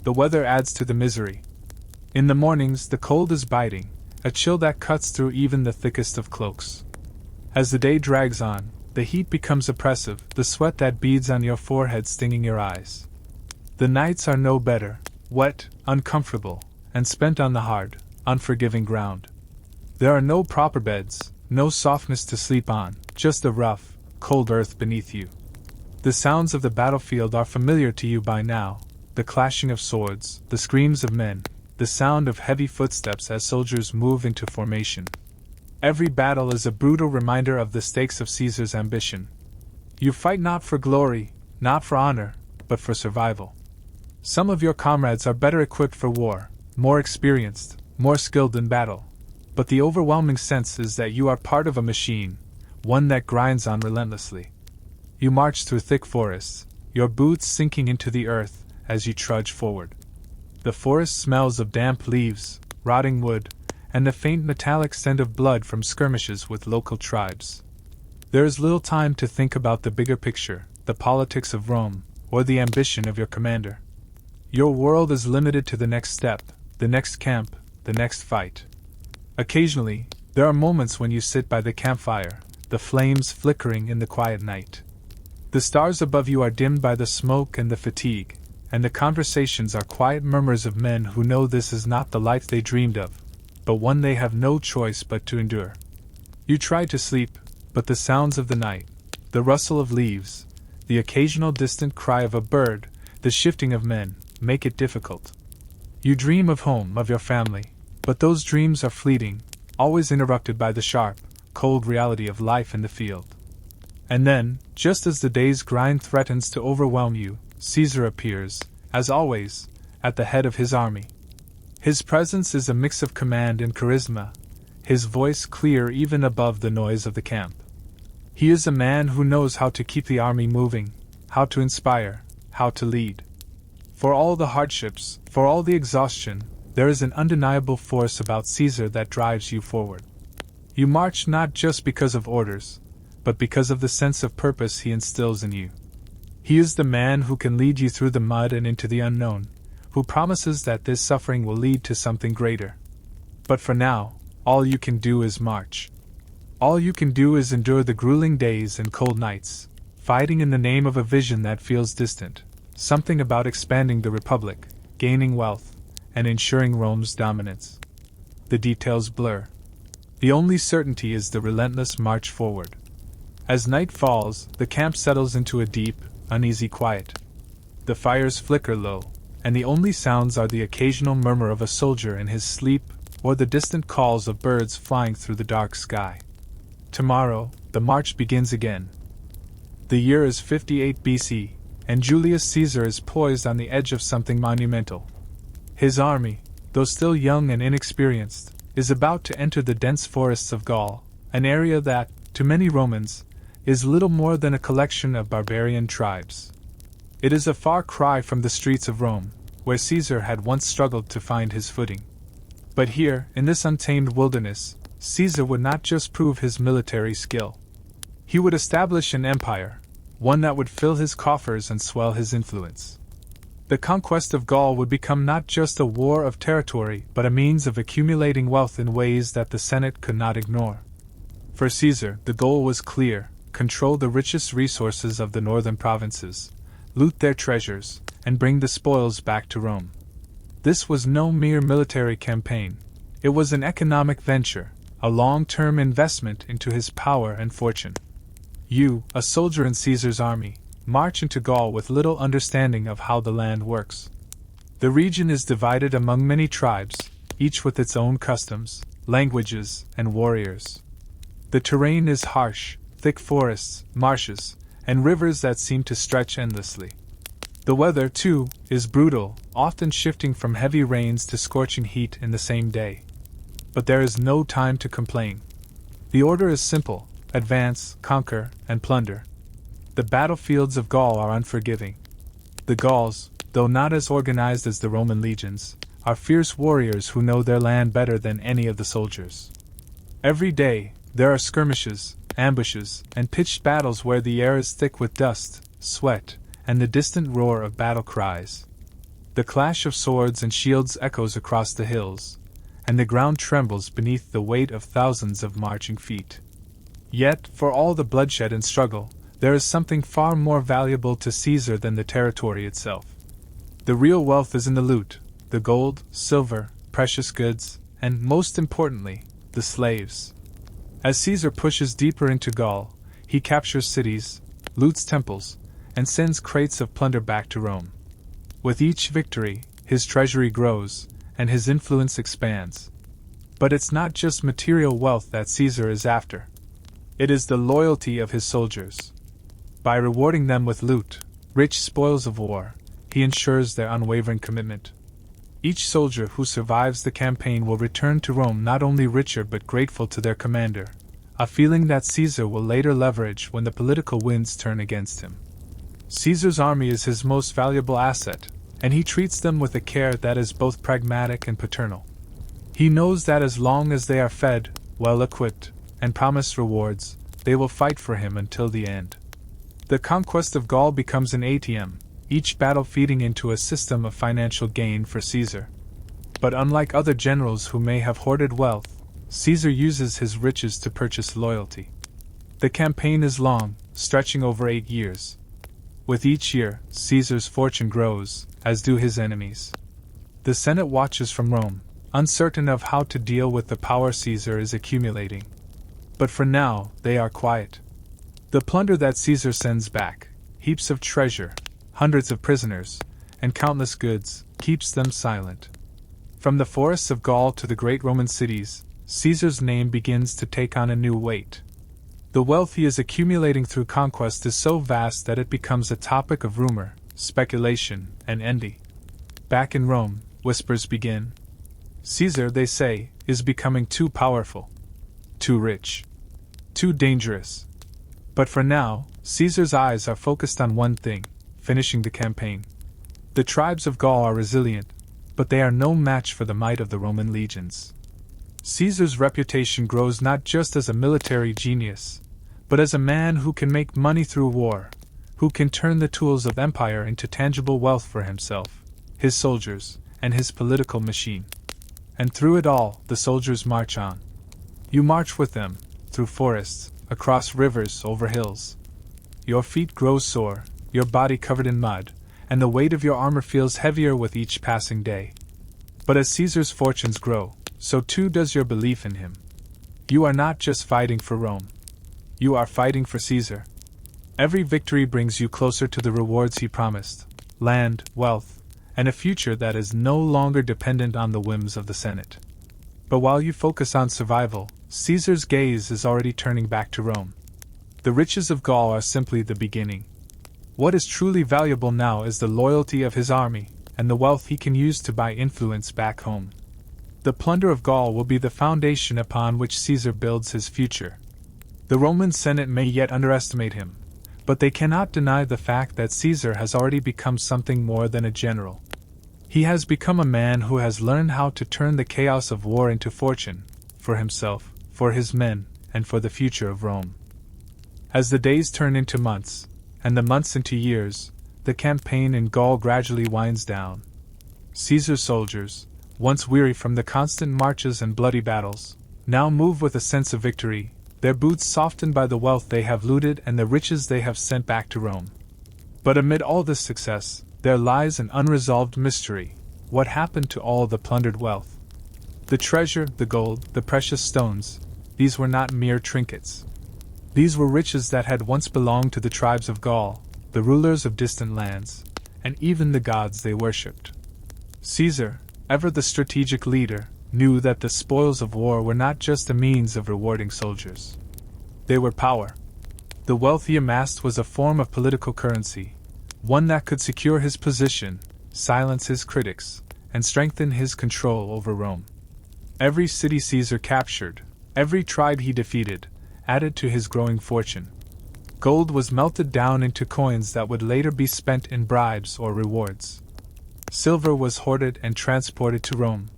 The weather adds to the misery. In the mornings, the cold is biting, a chill that cuts through even the thickest of cloaks. As the day drags on, the heat becomes oppressive, the sweat that beads on your forehead stinging your eyes. The nights are no better, wet, uncomfortable, and spent on the hard, unforgiving ground. There are no proper beds, no softness to sleep on, just the rough, cold earth beneath you. The sounds of the battlefield are familiar to you by now, the clashing of swords, the screams of men, the sound of heavy footsteps as soldiers move into formation. Every battle is a brutal reminder of the stakes of Caesar's ambition. You fight not for glory, not for honor, but for survival. Some of your comrades are better equipped for war, more experienced, more skilled in battle. But the overwhelming sense is that you are part of a machine, one that grinds on relentlessly. You march through thick forests, your boots sinking into the earth as you trudge forward. The forest smells of damp leaves, rotting wood, and the faint metallic scent of blood from skirmishes with local tribes. There is little time to think about the bigger picture, the politics of Rome, or the ambition of your commander. Your world is limited to the next step, the next camp, the next fight. Occasionally, there are moments when you sit by the campfire, the flames flickering in the quiet night. The stars above you are dimmed by the smoke and the fatigue, and the conversations are quiet murmurs of men who know this is not the life they dreamed of, but one they have no choice but to endure. You try to sleep, but the sounds of the night, the rustle of leaves, the occasional distant cry of a bird, the shifting of men, make it difficult. You dream of home, of your family, but those dreams are fleeting, always interrupted by the sharp, cold reality of life in the field. And then, just as the day's grind threatens to overwhelm you, Caesar appears, as always, at the head of his army. His presence is a mix of command and charisma, his voice clear even above the noise of the camp. He is a man who knows how to keep the army moving, how to inspire, how to lead. For all the hardships, for all the exhaustion, there is an undeniable force about Caesar that drives you forward. You march not just because of orders, but because of the sense of purpose he instills in you. He is the man who can lead you through the mud and into the unknown, who promises that this suffering will lead to something greater. But for now, all you can do is march. All you can do is endure the grueling days and cold nights, fighting in the name of a vision that feels distant, something about expanding the Republic, gaining wealth, and ensuring Rome's dominance. The details blur. The only certainty is the relentless march forward. As night falls, the camp settles into a deep, uneasy quiet. The fires flicker low, and the only sounds are the occasional murmur of a soldier in his sleep or the distant calls of birds flying through the dark sky. Tomorrow, the march begins again. The year is 58 BC, and Julius Caesar is poised on the edge of something monumental. His army, though still young and inexperienced, is about to enter the dense forests of Gaul, an area that, to many Romans, is little more than a collection of barbarian tribes. It is a far cry from the streets of Rome, where Caesar had once struggled to find his footing. But here, in this untamed wilderness, Caesar would not just prove his military skill. He would establish an empire, one that would fill his coffers and swell his influence. The conquest of Gaul would become not just a war of territory, but a means of accumulating wealth in ways that the Senate could not ignore. For Caesar, the goal was clear: control the richest resources of the northern provinces, loot their treasures, and bring the spoils back to Rome. This was no mere military campaign. It was an economic venture, a long-term investment into his power and fortune. You, a soldier in Caesar's army, march into Gaul with little understanding of how the land works. The region is divided among many tribes, each with its own customs, languages, and warriors. The terrain is harsh, thick forests, marshes, and rivers that seem to stretch endlessly. The weather, too, is brutal, often shifting from heavy rains to scorching heat in the same day. But there is no time to complain. The order is simple: advance, conquer, and plunder. The battlefields of Gaul are unforgiving. The Gauls, though not as organized as the Roman legions, are fierce warriors who know their land better than any of the soldiers. Every day, there are skirmishes, ambushes, and pitched battles where the air is thick with dust, sweat, and the distant roar of battle cries. The clash of swords and shields echoes across the hills, and the ground trembles beneath the weight of thousands of marching feet. Yet, for all the bloodshed and struggle, there is something far more valuable to Caesar than the territory itself. The real wealth is in the loot, the gold, silver, precious goods, and, most importantly, the slaves. As Caesar pushes deeper into Gaul, he captures cities, loots temples, and sends crates of plunder back to Rome. With each victory, his treasury grows, and his influence expands. But it's not just material wealth that Caesar is after. It is the loyalty of his soldiers. By rewarding them with loot, rich spoils of war, he ensures their unwavering commitment. Each soldier who survives the campaign will return to Rome not only richer but grateful to their commander, a feeling that Caesar will later leverage when the political winds turn against him. Caesar's army is his most valuable asset, and he treats them with a care that is both pragmatic and paternal. He knows that as long as they are fed, well equipped, and promised rewards, they will fight for him until the end. The conquest of Gaul becomes an ATM, each battle feeding into a system of financial gain for Caesar. But unlike other generals who may have hoarded wealth, Caesar uses his riches to purchase loyalty. The campaign is long, stretching over 8 years. With each year, Caesar's fortune grows, as do his enemies. The Senate watches from Rome, uncertain of how to deal with the power Caesar is accumulating. But for now, they are quiet. The plunder that Caesar sends back, heaps of treasure, hundreds of prisoners, and countless goods, keeps them silent. From the forests of Gaul to the great Roman cities, Caesar's name begins to take on a new weight. The wealth he is accumulating through conquest is so vast that it becomes a topic of rumor, speculation, and envy. Back in Rome, whispers begin. Caesar, they say, is becoming too powerful, too rich, too dangerous. But for now, Caesar's eyes are focused on one thing: finishing the campaign. The tribes of Gaul are resilient, but they are no match for the might of the Roman legions. Caesar's reputation grows not just as a military genius, but as a man who can make money through war, who can turn the tools of empire into tangible wealth for himself, his soldiers, and his political machine. And through it all, the soldiers march on. You march with them, through forests, across rivers, over hills. Your feet grow sore, your body covered in mud, and the weight of your armor feels heavier with each passing day. But as Caesar's fortunes grow, so too does your belief in him. You are not just fighting for Rome. You are fighting for Caesar. Every victory brings you closer to the rewards he promised: land, wealth, and a future that is no longer dependent on the whims of the Senate. But while you focus on survival, Caesar's gaze is already turning back to Rome. The riches of Gaul are simply the beginning. What is truly valuable now is the loyalty of his army, and the wealth he can use to buy influence back home. The plunder of Gaul will be the foundation upon which Caesar builds his future. The Roman Senate may yet underestimate him, but they cannot deny the fact that Caesar has already become something more than a general. He has become a man who has learned how to turn the chaos of war into fortune, for himself, for his men, and for the future of Rome. As the days turn into months, and the months into years, the campaign in Gaul gradually winds down. Caesar's soldiers, once weary from the constant marches and bloody battles, now move with a sense of victory, their boots softened by the wealth they have looted and the riches they have sent back to Rome. But amid all this success, there lies an unresolved mystery: what happened to all the plundered wealth? The treasure, the gold, the precious stones, these were not mere trinkets. These were riches that had once belonged to the tribes of Gaul, the rulers of distant lands, and even the gods they worshipped. Caesar, ever the strategic leader, knew that the spoils of war were not just a means of rewarding soldiers. They were power. The wealth he amassed was a form of political currency, one that could secure his position, silence his critics, and strengthen his control over Rome. Every city Caesar captured, every tribe he defeated, added to his growing fortune. Gold was melted down into coins that would later be spent in bribes or rewards. Silver was hoarded and transported to Rome.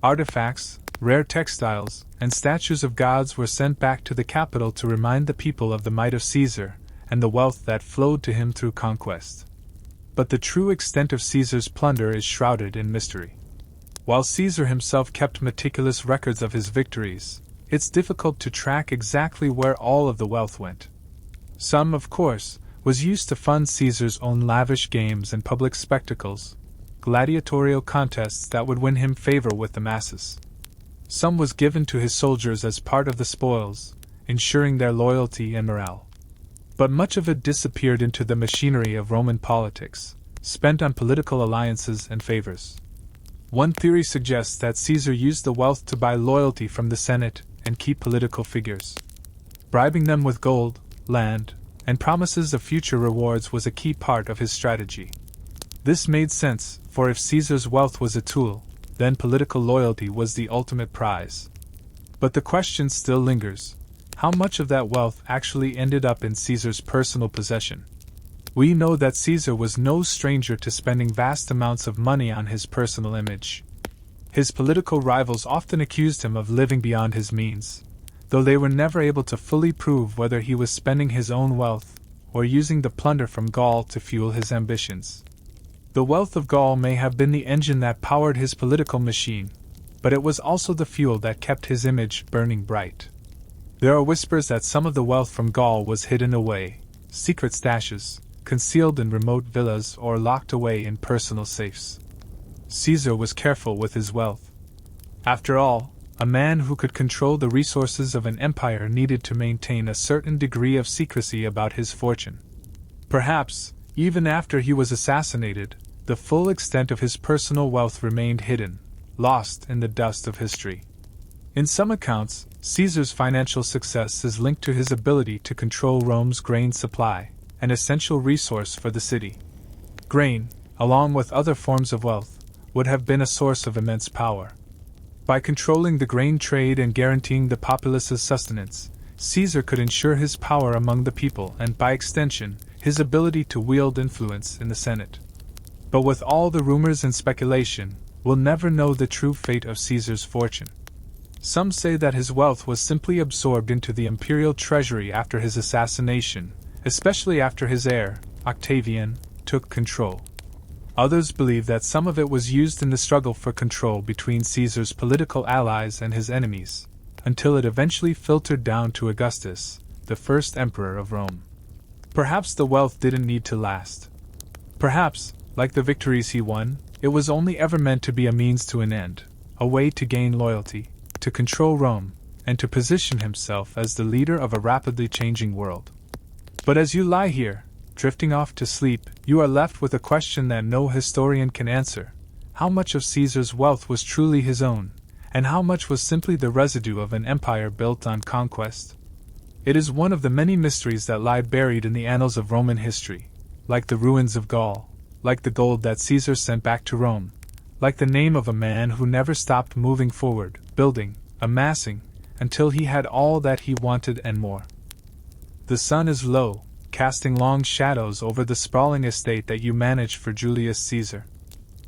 Artifacts, rare textiles, and statues of gods were sent back to the capital to remind the people of the might of Caesar and the wealth that flowed to him through conquest. But the true extent of Caesar's plunder is shrouded in mystery. While Caesar himself kept meticulous records of his victories, it's difficult to track exactly where all of the wealth went. Some, of course, was used to fund Caesar's own lavish games and public spectacles, gladiatorial contests that would win him favor with the masses. Some was given to his soldiers as part of the spoils, ensuring their loyalty and morale. But much of it disappeared into the machinery of Roman politics, spent on political alliances and favors. One theory suggests that Caesar used the wealth to buy loyalty from the Senate and keep political figures. Bribing them with gold, land, and promises of future rewards was a key part of his strategy. This made sense, for if Caesar's wealth was a tool, then political loyalty was the ultimate prize. But the question still lingers: how much of that wealth actually ended up in Caesar's personal possession? We know that Caesar was no stranger to spending vast amounts of money on his personal image. His political rivals often accused him of living beyond his means, though they were never able to fully prove whether he was spending his own wealth or using the plunder from Gaul to fuel his ambitions. The wealth of Gaul may have been the engine that powered his political machine, but it was also the fuel that kept his image burning bright. There are whispers that some of the wealth from Gaul was hidden away, secret stashes, concealed in remote villas or locked away in personal safes. Caesar was careful with his wealth. After all, a man who could control the resources of an empire needed to maintain a certain degree of secrecy about his fortune. Perhaps, even after he was assassinated, the full extent of his personal wealth remained hidden, lost in the dust of history. In some accounts, Caesar's financial success is linked to his ability to control Rome's grain supply, an essential resource for the city. Grain, along with other forms of wealth, would have been a source of immense power. By controlling the grain trade and guaranteeing the populace's sustenance, Caesar could ensure his power among the people and, by extension, his ability to wield influence in the Senate. But with all the rumors and speculation, we'll never know the true fate of Caesar's fortune. Some say that his wealth was simply absorbed into the imperial treasury after his assassination, especially after his heir, Octavian, took control. Others believe that some of it was used in the struggle for control between Caesar's political allies and his enemies, until it eventually filtered down to Augustus, the first emperor of Rome. Perhaps the wealth didn't need to last. Perhaps, like the victories he won, it was only ever meant to be a means to an end, a way to gain loyalty, to control Rome, and to position himself as the leader of a rapidly changing world. But as you lie here, drifting off to sleep, you are left with a question that no historian can answer. How much of Caesar's wealth was truly his own, and how much was simply the residue of an empire built on conquest? It is one of the many mysteries that lie buried in the annals of Roman history, like the ruins of Gaul, like the gold that Caesar sent back to Rome, like the name of a man who never stopped moving forward, building, amassing, until he had all that he wanted and more. The sun is low, casting long shadows over the sprawling estate that you manage for Julius Caesar.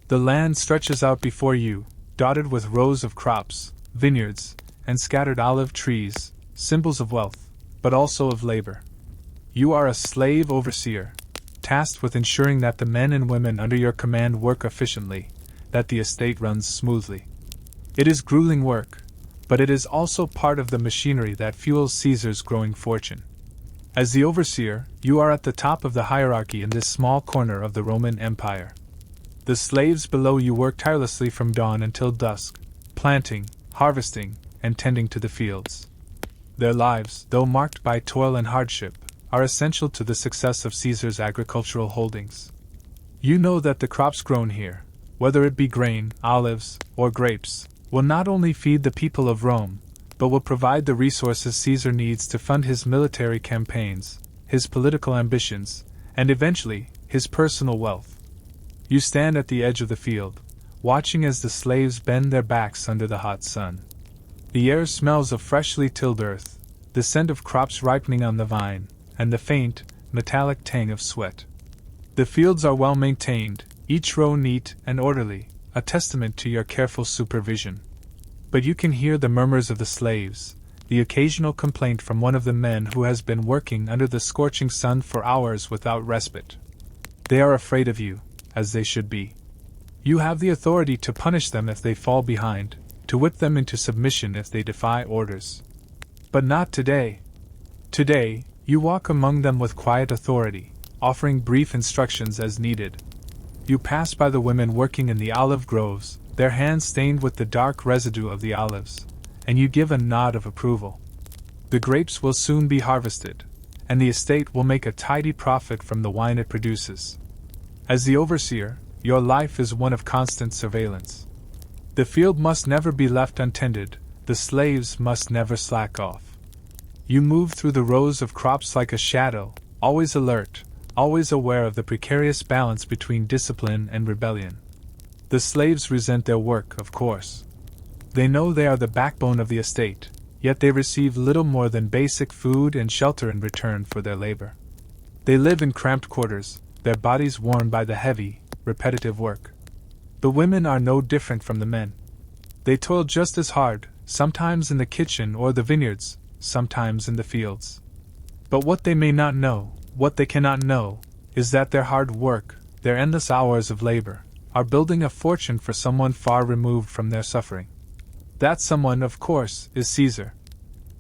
The land stretches out before you, dotted with rows of crops, vineyards, and scattered olive trees, symbols of wealth, but also of labor. You are a slave overseer, tasked with ensuring that the men and women under your command work efficiently, that the estate runs smoothly. It is grueling work, but it is also part of the machinery that fuels Caesar's growing fortune. As the overseer, you are at the top of the hierarchy in this small corner of the Roman Empire. The slaves below you work tirelessly from dawn until dusk, planting, harvesting, and tending to the fields. Their lives, though marked by toil and hardship, are essential to the success of Caesar's agricultural holdings. You know that the crops grown here, whether it be grain, olives, or grapes, will not only feed the people of Rome, but will provide the resources Caesar needs to fund his military campaigns, his political ambitions, and eventually, his personal wealth. You stand at the edge of the field, watching as the slaves bend their backs under the hot sun. The air smells of freshly tilled earth, the scent of crops ripening on the vine, and the faint, metallic tang of sweat. The fields are well maintained, each row neat and orderly, a testament to your careful supervision. But you can hear the murmurs of the slaves, the occasional complaint from one of the men who has been working under the scorching sun for hours without respite. They are afraid of you, as they should be. You have the authority to punish them if they fall behind, to whip them into submission if they defy orders. But not today. Today, you walk among them with quiet authority, offering brief instructions as needed. You pass by the women working in the olive groves, their hands stained with the dark residue of the olives, and you give a nod of approval. The grapes will soon be harvested, and the estate will make a tidy profit from the wine it produces. As the overseer, your life is one of constant surveillance. The field must never be left untended, the slaves must never slack off. You move through the rows of crops like a shadow, always alert, always aware of the precarious balance between discipline and rebellion. The slaves resent their work, of course. They know they are the backbone of the estate, yet they receive little more than basic food and shelter in return for their labor. They live in cramped quarters, their bodies worn by the heavy, repetitive work. The women are no different from the men. They toil just as hard, sometimes in the kitchen or the vineyards, sometimes in the fields. But what they may not know, what they cannot know, is that their hard work, their endless hours of labor, are building a fortune for someone far removed from their suffering. That someone, of course, is Caesar.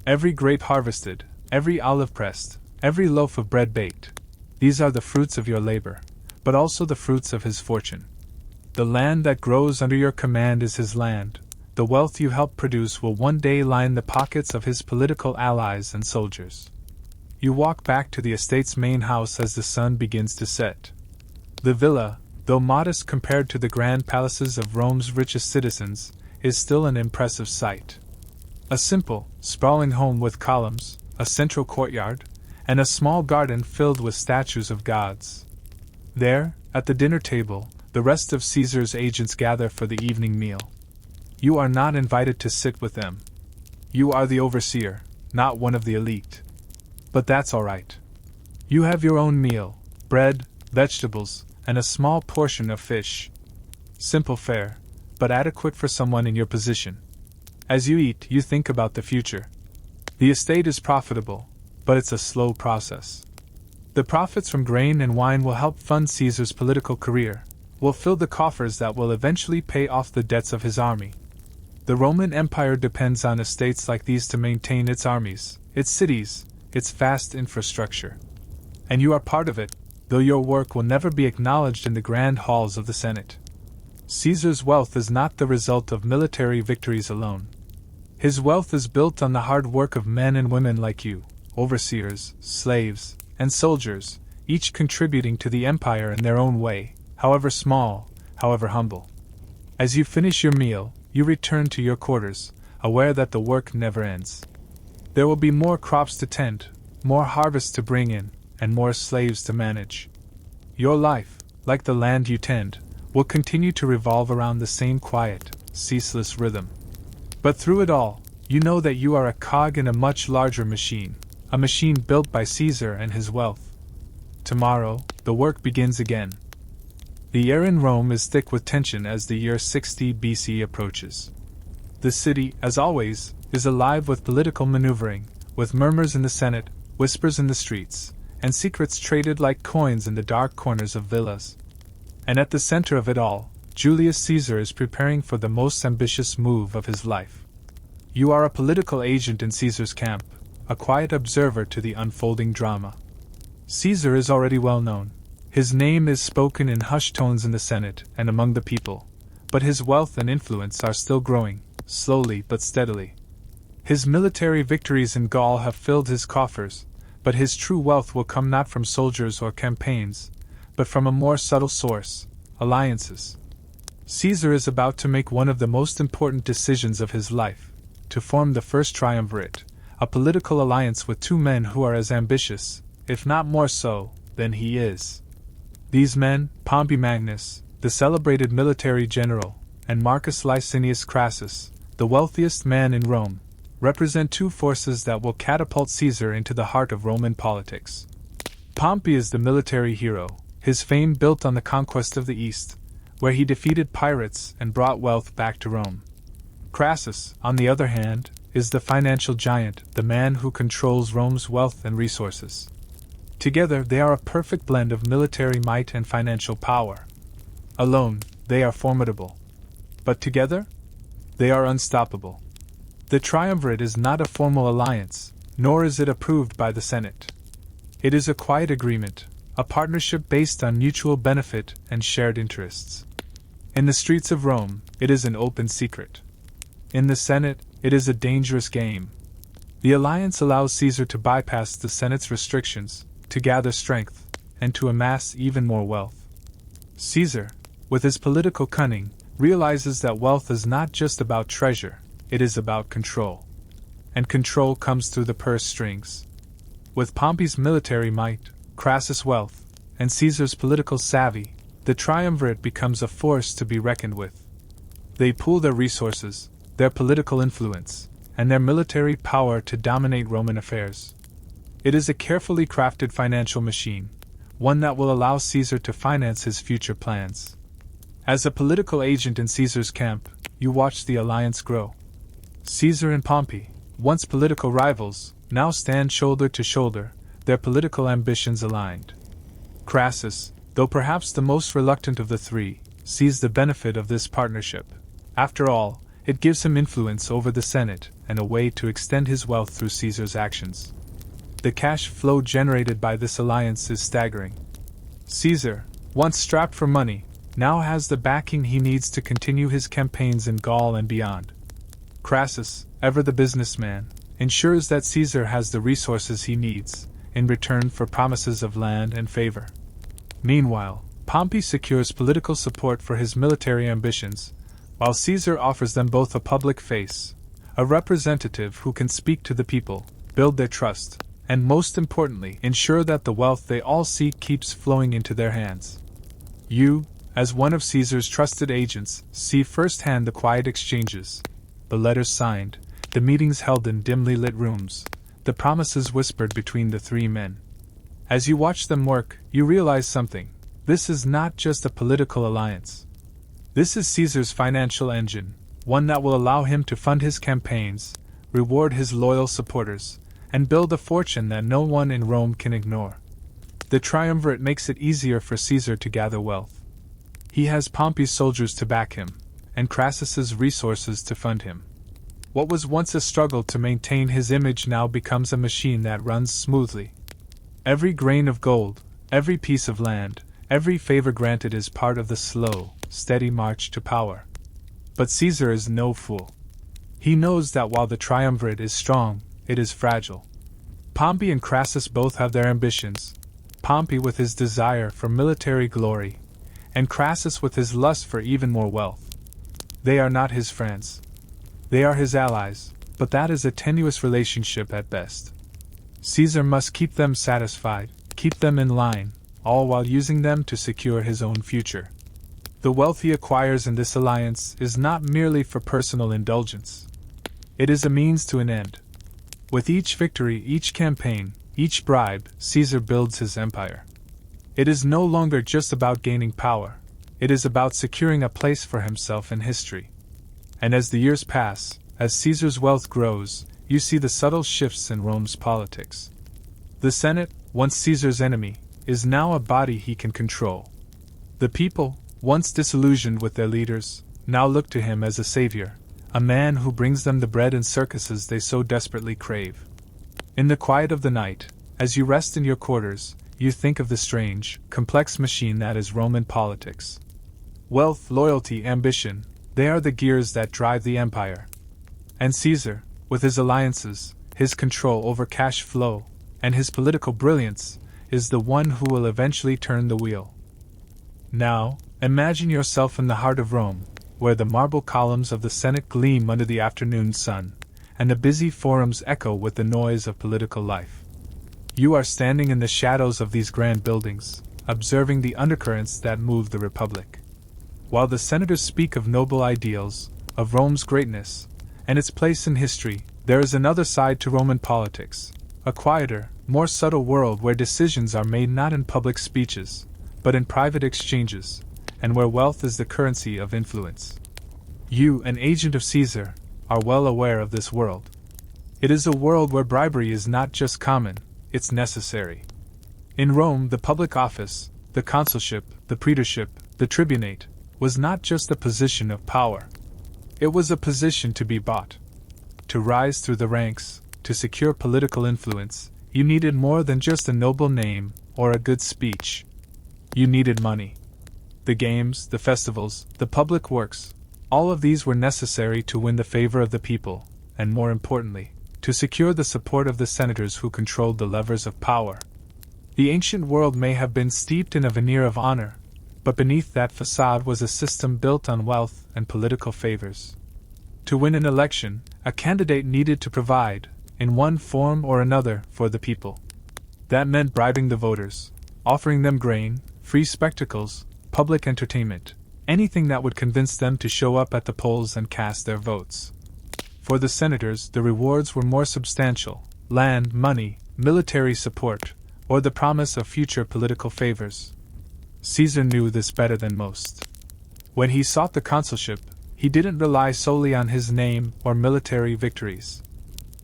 Every grape harvested, every olive pressed, every loaf of bread baked, these are the fruits of your labor, but also the fruits of his fortune. The land that grows under your command is his land. The wealth you help produce will one day line the pockets of his political allies and soldiers. You walk back to the estate's main house as the sun begins to set. The villa, though modest compared to the grand palaces of Rome's richest citizens, is still an impressive sight. A simple, sprawling home with columns, a central courtyard, and a small garden filled with statues of gods. There, at the dinner table, the rest of Caesar's agents gather for the evening meal. You are not invited to sit with them. You are the overseer, not one of the elite. But that's all right. You have your own meal, bread, vegetables, and a small portion of fish. Simple fare, but adequate for someone in your position. As you eat, you think about the future. The estate is profitable, but it's a slow process. The profits from grain and wine will help fund Caesar's political career, will fill the coffers that will eventually pay off the debts of his army. The Roman Empire depends on estates like these to maintain its armies, its cities, its vast infrastructure. And you are part of it, though your work will never be acknowledged in the grand halls of the Senate. Caesar's wealth is not the result of military victories alone. His wealth is built on the hard work of men and women like you, overseers, slaves, and soldiers, each contributing to the empire in their own way, however small, however humble. As you finish your meal, you return to your quarters, aware that the work never ends. There will be more crops to tend, more harvests to bring in, and more slaves to manage. Your life, like the land you tend, will continue to revolve around the same quiet, ceaseless rhythm. But through it all, you know that you are a cog in a much larger machine, a machine built by Caesar and his wealth. Tomorrow, the work begins again. The air in Rome is thick with tension as the year 60 BC approaches. The city, as always, is alive with political maneuvering, with murmurs in the Senate, whispers in the streets, and secrets traded like coins in the dark corners of villas. And at the center of it all, Julius Caesar is preparing for the most ambitious move of his life. You are a political agent in Caesar's camp, a quiet observer to the unfolding drama. Caesar is already well known. His name is spoken in hushed tones in the Senate and among the people, but his wealth and influence are still growing, slowly but steadily. His military victories in Gaul have filled his coffers, but his true wealth will come not from soldiers or campaigns, but from a more subtle source: alliances. Caesar is about to make one of the most important decisions of his life, to form the first triumvirate, a political alliance with two men who are as ambitious, if not more so, than he is. These men, Pompey Magnus, the celebrated military general, and Marcus Licinius Crassus, the wealthiest man in Rome, represent two forces that will catapult Caesar into the heart of Roman politics. Pompey is the military hero, his fame built on the conquest of the East, where he defeated pirates and brought wealth back to Rome. Crassus, on the other hand, is the financial giant, the man who controls Rome's wealth and resources. Together, they are a perfect blend of military might and financial power. Alone, they are formidable. But together, they are unstoppable. The triumvirate is not a formal alliance, nor is it approved by the Senate. It is a quiet agreement, a partnership based on mutual benefit and shared interests. In the streets of Rome, it is an open secret. In the Senate, it is a dangerous game. The alliance allows Caesar to bypass the Senate's restrictions, to gather strength, and to amass even more wealth. Caesar, with his political cunning, realizes that wealth is not just about treasure, it is about control. And control comes through the purse strings. With Pompey's military might, Crassus' wealth, and Caesar's political savvy, the triumvirate becomes a force to be reckoned with. They pool their resources, their political influence, and their military power to dominate Roman affairs. It is a carefully crafted financial machine, one that will allow Caesar to finance his future plans. As a political agent in Caesar's camp, you watch the alliance grow. Caesar and Pompey, once political rivals, now stand shoulder to shoulder, their political ambitions aligned. Crassus, though perhaps the most reluctant of the three, sees the benefit of this partnership. After all, it gives him influence over the Senate and a way to extend his wealth through Caesar's actions. The cash flow generated by this alliance is staggering. Caesar, once strapped for money, now has the backing he needs to continue his campaigns in Gaul and beyond. Crassus, ever the businessman, ensures that Caesar has the resources he needs, in return for promises of land and favor. Meanwhile, Pompey secures political support for his military ambitions, while Caesar offers them both a public face, a representative who can speak to the people, build their trust, and most importantly, ensure that the wealth they all seek keeps flowing into their hands. You, as one of Caesar's trusted agents, see firsthand the quiet exchanges, the letters signed, the meetings held in dimly lit rooms, the promises whispered between the three men. As you watch them work, you realize something. This is not just a political alliance. This is Caesar's financial engine, one that will allow him to fund his campaigns, reward his loyal supporters, and build a fortune that no one in Rome can ignore. The triumvirate makes it easier for Caesar to gather wealth. He has Pompey's soldiers to back him, and Crassus's resources to fund him. What was once a struggle to maintain his image now becomes a machine that runs smoothly. Every grain of gold, every piece of land, every favor granted is part of the slow, steady march to power. But Caesar is no fool. He knows that while the triumvirate is strong, it is fragile. Pompey and Crassus both have their ambitions, Pompey with his desire for military glory, and Crassus with his lust for even more wealth. They are not his friends. They are his allies, but that is a tenuous relationship at best. Caesar must keep them satisfied, keep them in line, all while using them to secure his own future. The wealth he acquires in this alliance is not merely for personal indulgence. It is a means to an end. With each victory, each campaign, each bribe, Caesar builds his empire. It is no longer just about gaining power. It is about securing a place for himself in history. And as the years pass, as Caesar's wealth grows, you see the subtle shifts in Rome's politics. The Senate, once Caesar's enemy, is now a body he can control. The people, once disillusioned with their leaders, now look to him as a savior, a man who brings them the bread and circuses they so desperately crave. In the quiet of the night, as you rest in your quarters, you think of the strange, complex machine that is Roman politics. Wealth, loyalty, ambition, they are the gears that drive the empire. And Caesar, with his alliances, his control over cash flow, and his political brilliance, is the one who will eventually turn the wheel. Now, imagine yourself in the heart of Rome, where the marble columns of the Senate gleam under the afternoon sun, and the busy forums echo with the noise of political life. You are standing in the shadows of these grand buildings, observing the undercurrents that move the Republic. While the senators speak of noble ideals, of Rome's greatness, and its place in history, there is another side to Roman politics, a quieter, more subtle world where decisions are made not in public speeches, but in private exchanges, and where wealth is the currency of influence. You, an agent of Caesar, are well aware of this world. It is a world where bribery is not just common, it's necessary. In Rome, the public office, the consulship, the praetorship, the tribunate, was not just a position of power. It was a position to be bought. To rise through the ranks, to secure political influence, you needed more than just a noble name or a good speech. You needed money. The games, the festivals, the public works, all of these were necessary to win the favor of the people, and more importantly, to secure the support of the senators who controlled the levers of power. The ancient world may have been steeped in a veneer of honor, but beneath that facade was a system built on wealth and political favors. To win an election, a candidate needed to provide, in one form or another, for the people. That meant bribing the voters, offering them grain, free spectacles, public entertainment, anything that would convince them to show up at the polls and cast their votes. For the senators, the rewards were more substantial: land, money, military support, or the promise of future political favors. Caesar knew this better than most. When he sought the consulship, he didn't rely solely on his name or military victories.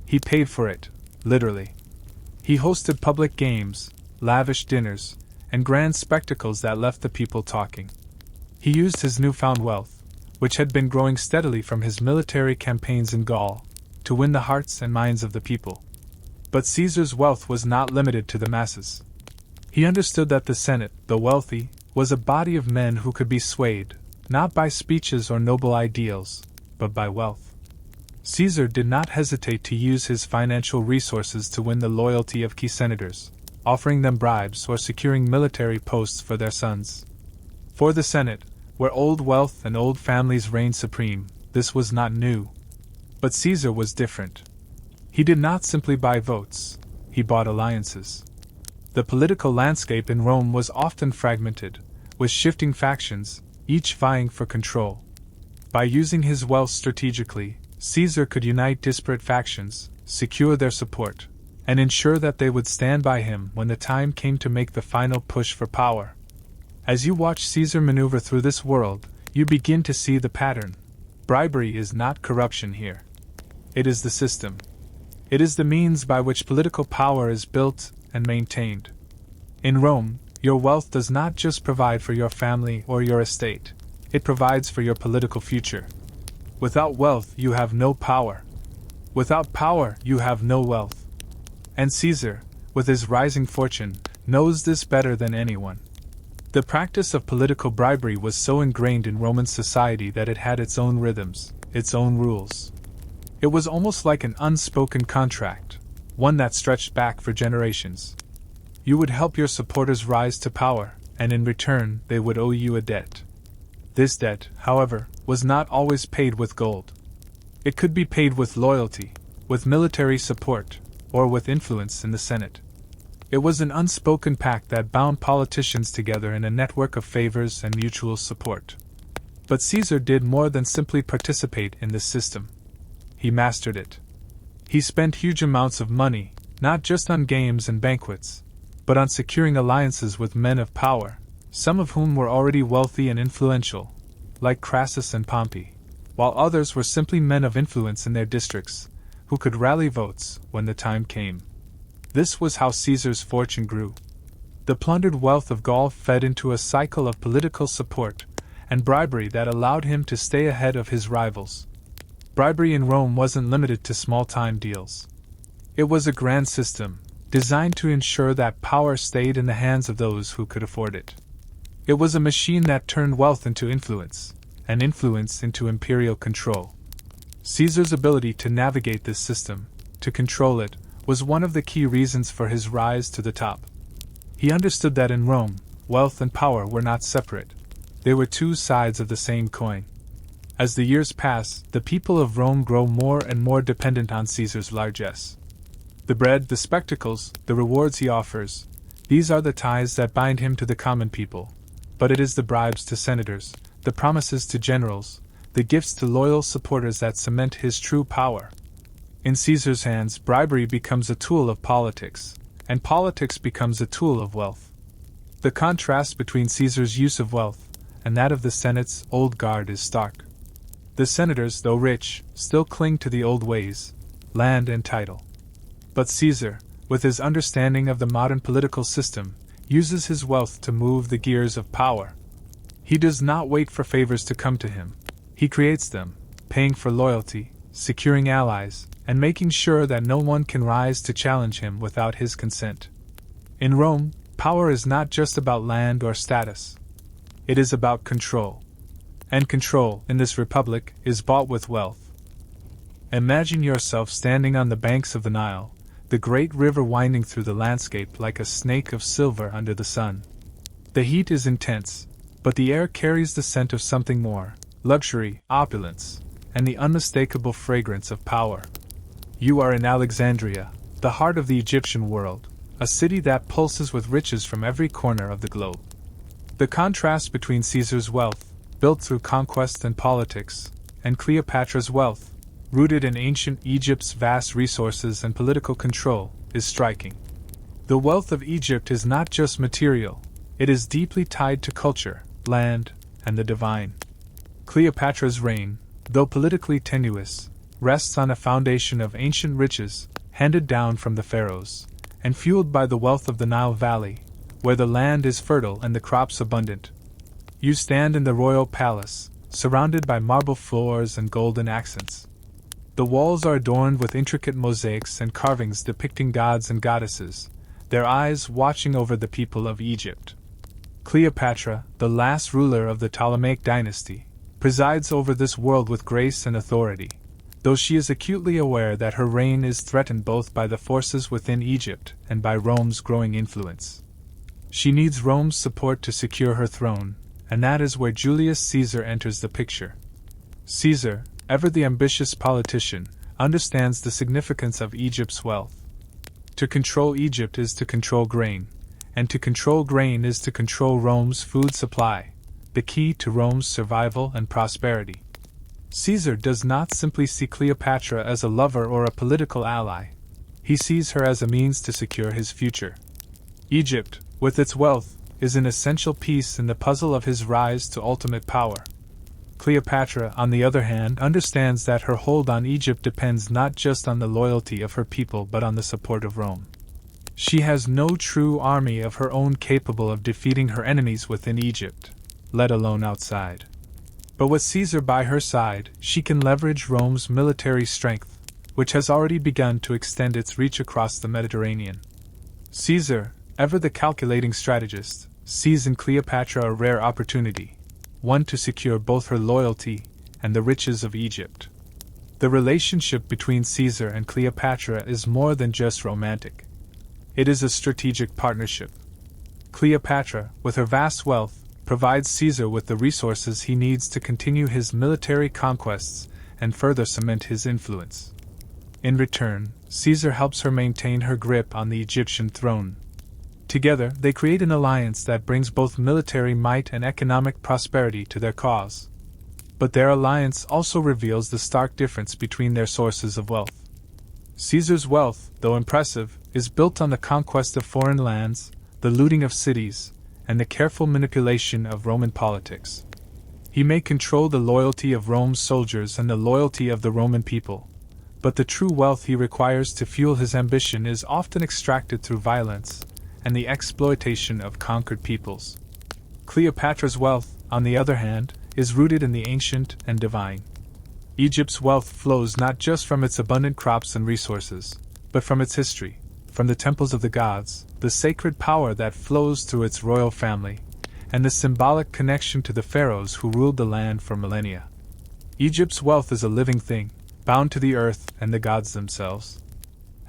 He paid for it, literally. He hosted public games, lavish dinners, and grand spectacles that left the people talking. He used his newfound wealth, which had been growing steadily from his military campaigns in Gaul, to win the hearts and minds of the people. But Caesar's wealth was not limited to the masses. He understood that the Senate, though wealthy, was a body of men who could be swayed, not by speeches or noble ideals, but by wealth. Caesar did not hesitate to use his financial resources to win the loyalty of key senators, offering them bribes or securing military posts for their sons. For the Senate, where old wealth and old families reigned supreme, this was not new. But Caesar was different. He did not simply buy votes, he bought alliances. The political landscape in Rome was often fragmented, with shifting factions, each vying for control. By using his wealth strategically, Caesar could unite disparate factions, secure their support, and ensure that they would stand by him when the time came to make the final push for power. As you watch Caesar maneuver through this world, you begin to see the pattern. Bribery is not corruption here. It is the system. It is the means by which political power is built and maintained. In Rome, your wealth does not just provide for your family or your estate, it provides for your political future. Without wealth, you have no power. Without power, you have no wealth. And Caesar, with his rising fortune, knows this better than anyone. The practice of political bribery was so ingrained in Roman society that it had its own rhythms, its own rules. It was almost like an unspoken contract, one that stretched back for generations. You would help your supporters rise to power, and in return they would owe you a debt. This debt, however, was not always paid with gold. It could be paid with loyalty, with military support, or with influence in the Senate. It was an unspoken pact that bound politicians together in a network of favors and mutual support. But Caesar did more than simply participate in this system. He mastered it. He spent huge amounts of money, not just on games and banquets, but on securing alliances with men of power, some of whom were already wealthy and influential, like Crassus and Pompey, while others were simply men of influence in their districts, who could rally votes when the time came. This was how Caesar's fortune grew. The plundered wealth of Gaul fed into a cycle of political support and bribery that allowed him to stay ahead of his rivals. Bribery in Rome wasn't limited to small-time deals. It was a grand system, designed to ensure that power stayed in the hands of those who could afford it. It was a machine that turned wealth into influence, and influence into imperial control. Caesar's ability to navigate this system, to control it, was one of the key reasons for his rise to the top. He understood that in Rome, wealth and power were not separate. They were two sides of the same coin. As the years pass, the people of Rome grow more and more dependent on Caesar's largesse. The bread, the spectacles, the rewards he offers, these are the ties that bind him to the common people. But it is the bribes to senators, the promises to generals, the gifts to loyal supporters that cement his true power. In Caesar's hands, bribery becomes a tool of politics, and politics becomes a tool of wealth. The contrast between Caesar's use of wealth and that of the Senate's old guard is stark. The senators, though rich, still cling to the old ways, land and title. But Caesar, with his understanding of the modern political system, uses his wealth to move the gears of power. He does not wait for favors to come to him. He creates them, paying for loyalty, securing allies, and making sure that no one can rise to challenge him without his consent. In Rome, power is not just about land or status. It is about control. And control, in this republic, is bought with wealth. Imagine yourself standing on the banks of the Nile, the great river winding through the landscape like a snake of silver under the sun. The heat is intense, but the air carries the scent of something more: luxury, opulence, and the unmistakable fragrance of power. You are in Alexandria, the heart of the Egyptian world, a city that pulses with riches from every corner of the globe. The contrast between Caesar's wealth, built through conquest and politics, and Cleopatra's wealth, rooted in ancient Egypt's vast resources and political control, is striking. The wealth of Egypt is not just material, it is deeply tied to culture, land, and the divine. Cleopatra's reign, though politically tenuous, rests on a foundation of ancient riches, handed down from the pharaohs, and fueled by the wealth of the Nile Valley, where the land is fertile and the crops abundant. You stand in the royal palace, surrounded by marble floors and golden accents. The walls are adorned with intricate mosaics and carvings depicting gods and goddesses, their eyes watching over the people of Egypt. Cleopatra, the last ruler of the Ptolemaic dynasty, presides over this world with grace and authority, though she is acutely aware that her reign is threatened both by the forces within Egypt and by Rome's growing influence. She needs Rome's support to secure her throne, and that is where Julius Caesar enters the picture. Caesar, ever the ambitious politician, understands the significance of Egypt's wealth. To control Egypt is to control grain, and to control grain is to control Rome's food supply, the key to Rome's survival and prosperity. Caesar does not simply see Cleopatra as a lover or a political ally. He sees her as a means to secure his future. Egypt, with its wealth, is an essential piece in the puzzle of his rise to ultimate power. Cleopatra, on the other hand, understands that her hold on Egypt depends not just on the loyalty of her people but on the support of Rome. She has no true army of her own capable of defeating her enemies within Egypt, let alone outside. But with Caesar by her side, she can leverage Rome's military strength, which has already begun to extend its reach across the Mediterranean. Caesar, ever the calculating strategist, sees in Cleopatra a rare opportunity, one to secure both her loyalty and the riches of Egypt. The relationship between Caesar and Cleopatra is more than just romantic. It is a strategic partnership. Cleopatra, with her vast wealth, provides Caesar with the resources he needs to continue his military conquests and further cement his influence. In return, Caesar helps her maintain her grip on the Egyptian throne. Together, they create an alliance that brings both military might and economic prosperity to their cause. But their alliance also reveals the stark difference between their sources of wealth. Caesar's wealth, though impressive, is built on the conquest of foreign lands, the looting of cities, and the careful manipulation of Roman politics. He may control the loyalty of Rome's soldiers and the loyalty of the Roman people, but the true wealth he requires to fuel his ambition is often extracted through violence and the exploitation of conquered peoples. Cleopatra's wealth, on the other hand, is rooted in the ancient and divine. Egypt's wealth flows not just from its abundant crops and resources, but from its history, from the temples of the gods, the sacred power that flows through its royal family, and the symbolic connection to the pharaohs who ruled the land for millennia. Egypt's wealth is a living thing, bound to the earth and the gods themselves.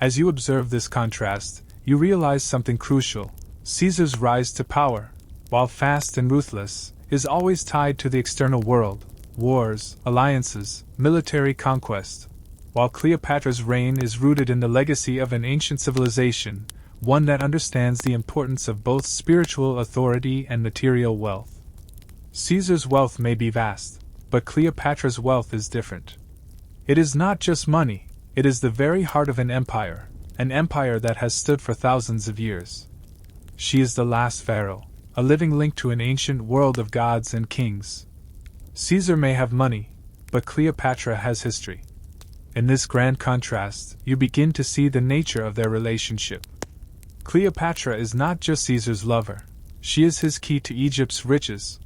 As you observe this contrast, you realize something crucial. Caesar's rise to power, while fast and ruthless, is always tied to the external world, wars, alliances, military conquest, while Cleopatra's reign is rooted in the legacy of an ancient civilization, one that understands the importance of both spiritual authority and material wealth. Caesar's wealth may be vast, but Cleopatra's wealth is different. It is not just money, it is the very heart of an empire that has stood for thousands of years. She is the last pharaoh, a living link to an ancient world of gods and kings. Caesar may have money, but Cleopatra has history. In this grand contrast, you begin to see the nature of their relationship. Cleopatra is not just Caesar's lover, she is his key to Egypt's riches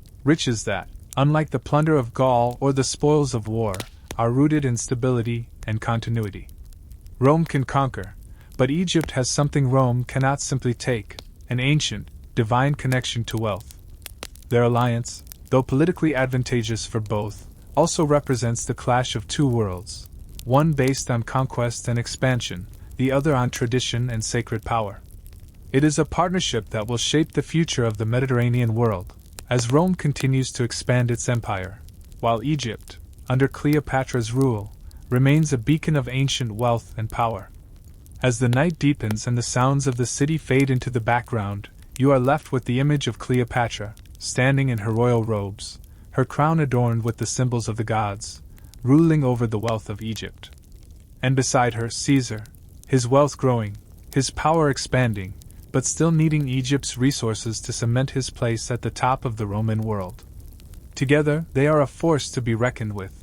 that, unlike the plunder of Gaul or the spoils of war, are rooted in stability and continuity. Rome can conquer, but Egypt has something Rome cannot simply take: an ancient, divine connection to wealth. Their alliance, though politically advantageous for both, also represents the clash of two worlds, one based on conquest and expansion, the other on tradition and sacred power. It is a partnership that will shape the future of the Mediterranean world, as Rome continues to expand its empire, while Egypt, under Cleopatra's rule, remains a beacon of ancient wealth and power. As the night deepens and the sounds of the city fade into the background, you are left with the image of Cleopatra, standing in her royal robes, her crown adorned with the symbols of the gods, ruling over the wealth of Egypt. And beside her, Caesar, his wealth growing, his power expanding, but still needing Egypt's resources to cement his place at the top of the Roman world. Together, they are a force to be reckoned with.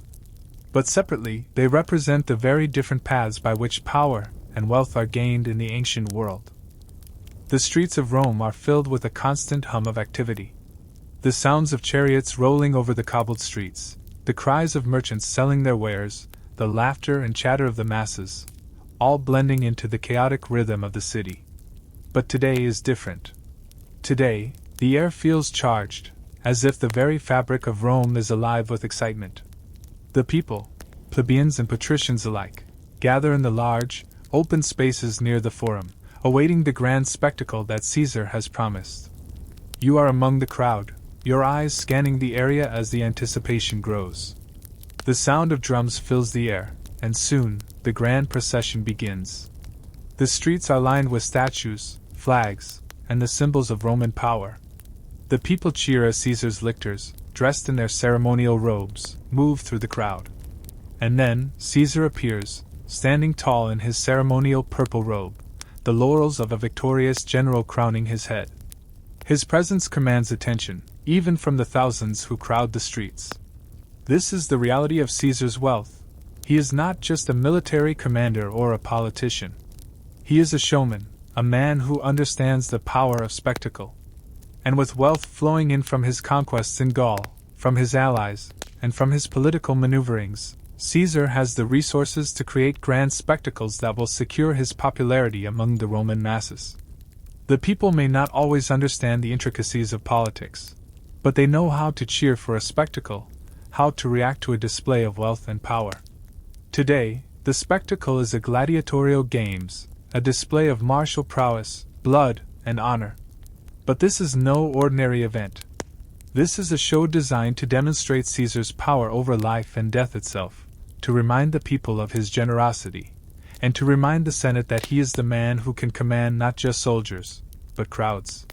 But separately, they represent the very different paths by which power and wealth are gained in the ancient world. The streets of Rome are filled with a constant hum of activity. The sounds of chariots rolling over the cobbled streets, the cries of merchants selling their wares, the laughter and chatter of the masses, all blending into the chaotic rhythm of the city. But today is different. Today, the air feels charged, as if the very fabric of Rome is alive with excitement. The people, plebeians and patricians alike, gather in the large, open spaces near the Forum, awaiting the grand spectacle that Caesar has promised. You are among the crowd, your eyes scanning the area as the anticipation grows. The sound of drums fills the air, and soon, the grand procession begins. The streets are lined with statues, flags, and the symbols of Roman power. The people cheer as Caesar's lictors, dressed in their ceremonial robes, move through the crowd. And then, Caesar appears, standing tall in his ceremonial purple robe, the laurels of a victorious general crowning his head. His presence commands attention, even from the thousands who crowd the streets. This is the reality of Caesar's wealth. He is not just a military commander or a politician. He is a showman, a man who understands the power of spectacle. And with wealth flowing in from his conquests in Gaul, from his allies, and from his political maneuverings, Caesar has the resources to create grand spectacles that will secure his popularity among the Roman masses. The people may not always understand the intricacies of politics, but they know how to cheer for a spectacle, how to react to a display of wealth and power. Today, the spectacle is a gladiatorial games, a display of martial prowess, blood, and honor. But this is no ordinary event. This is a show designed to demonstrate Caesar's power over life and death itself, to remind the people of his generosity, and to remind the Senate that he is the man who can command not just soldiers, but crowds.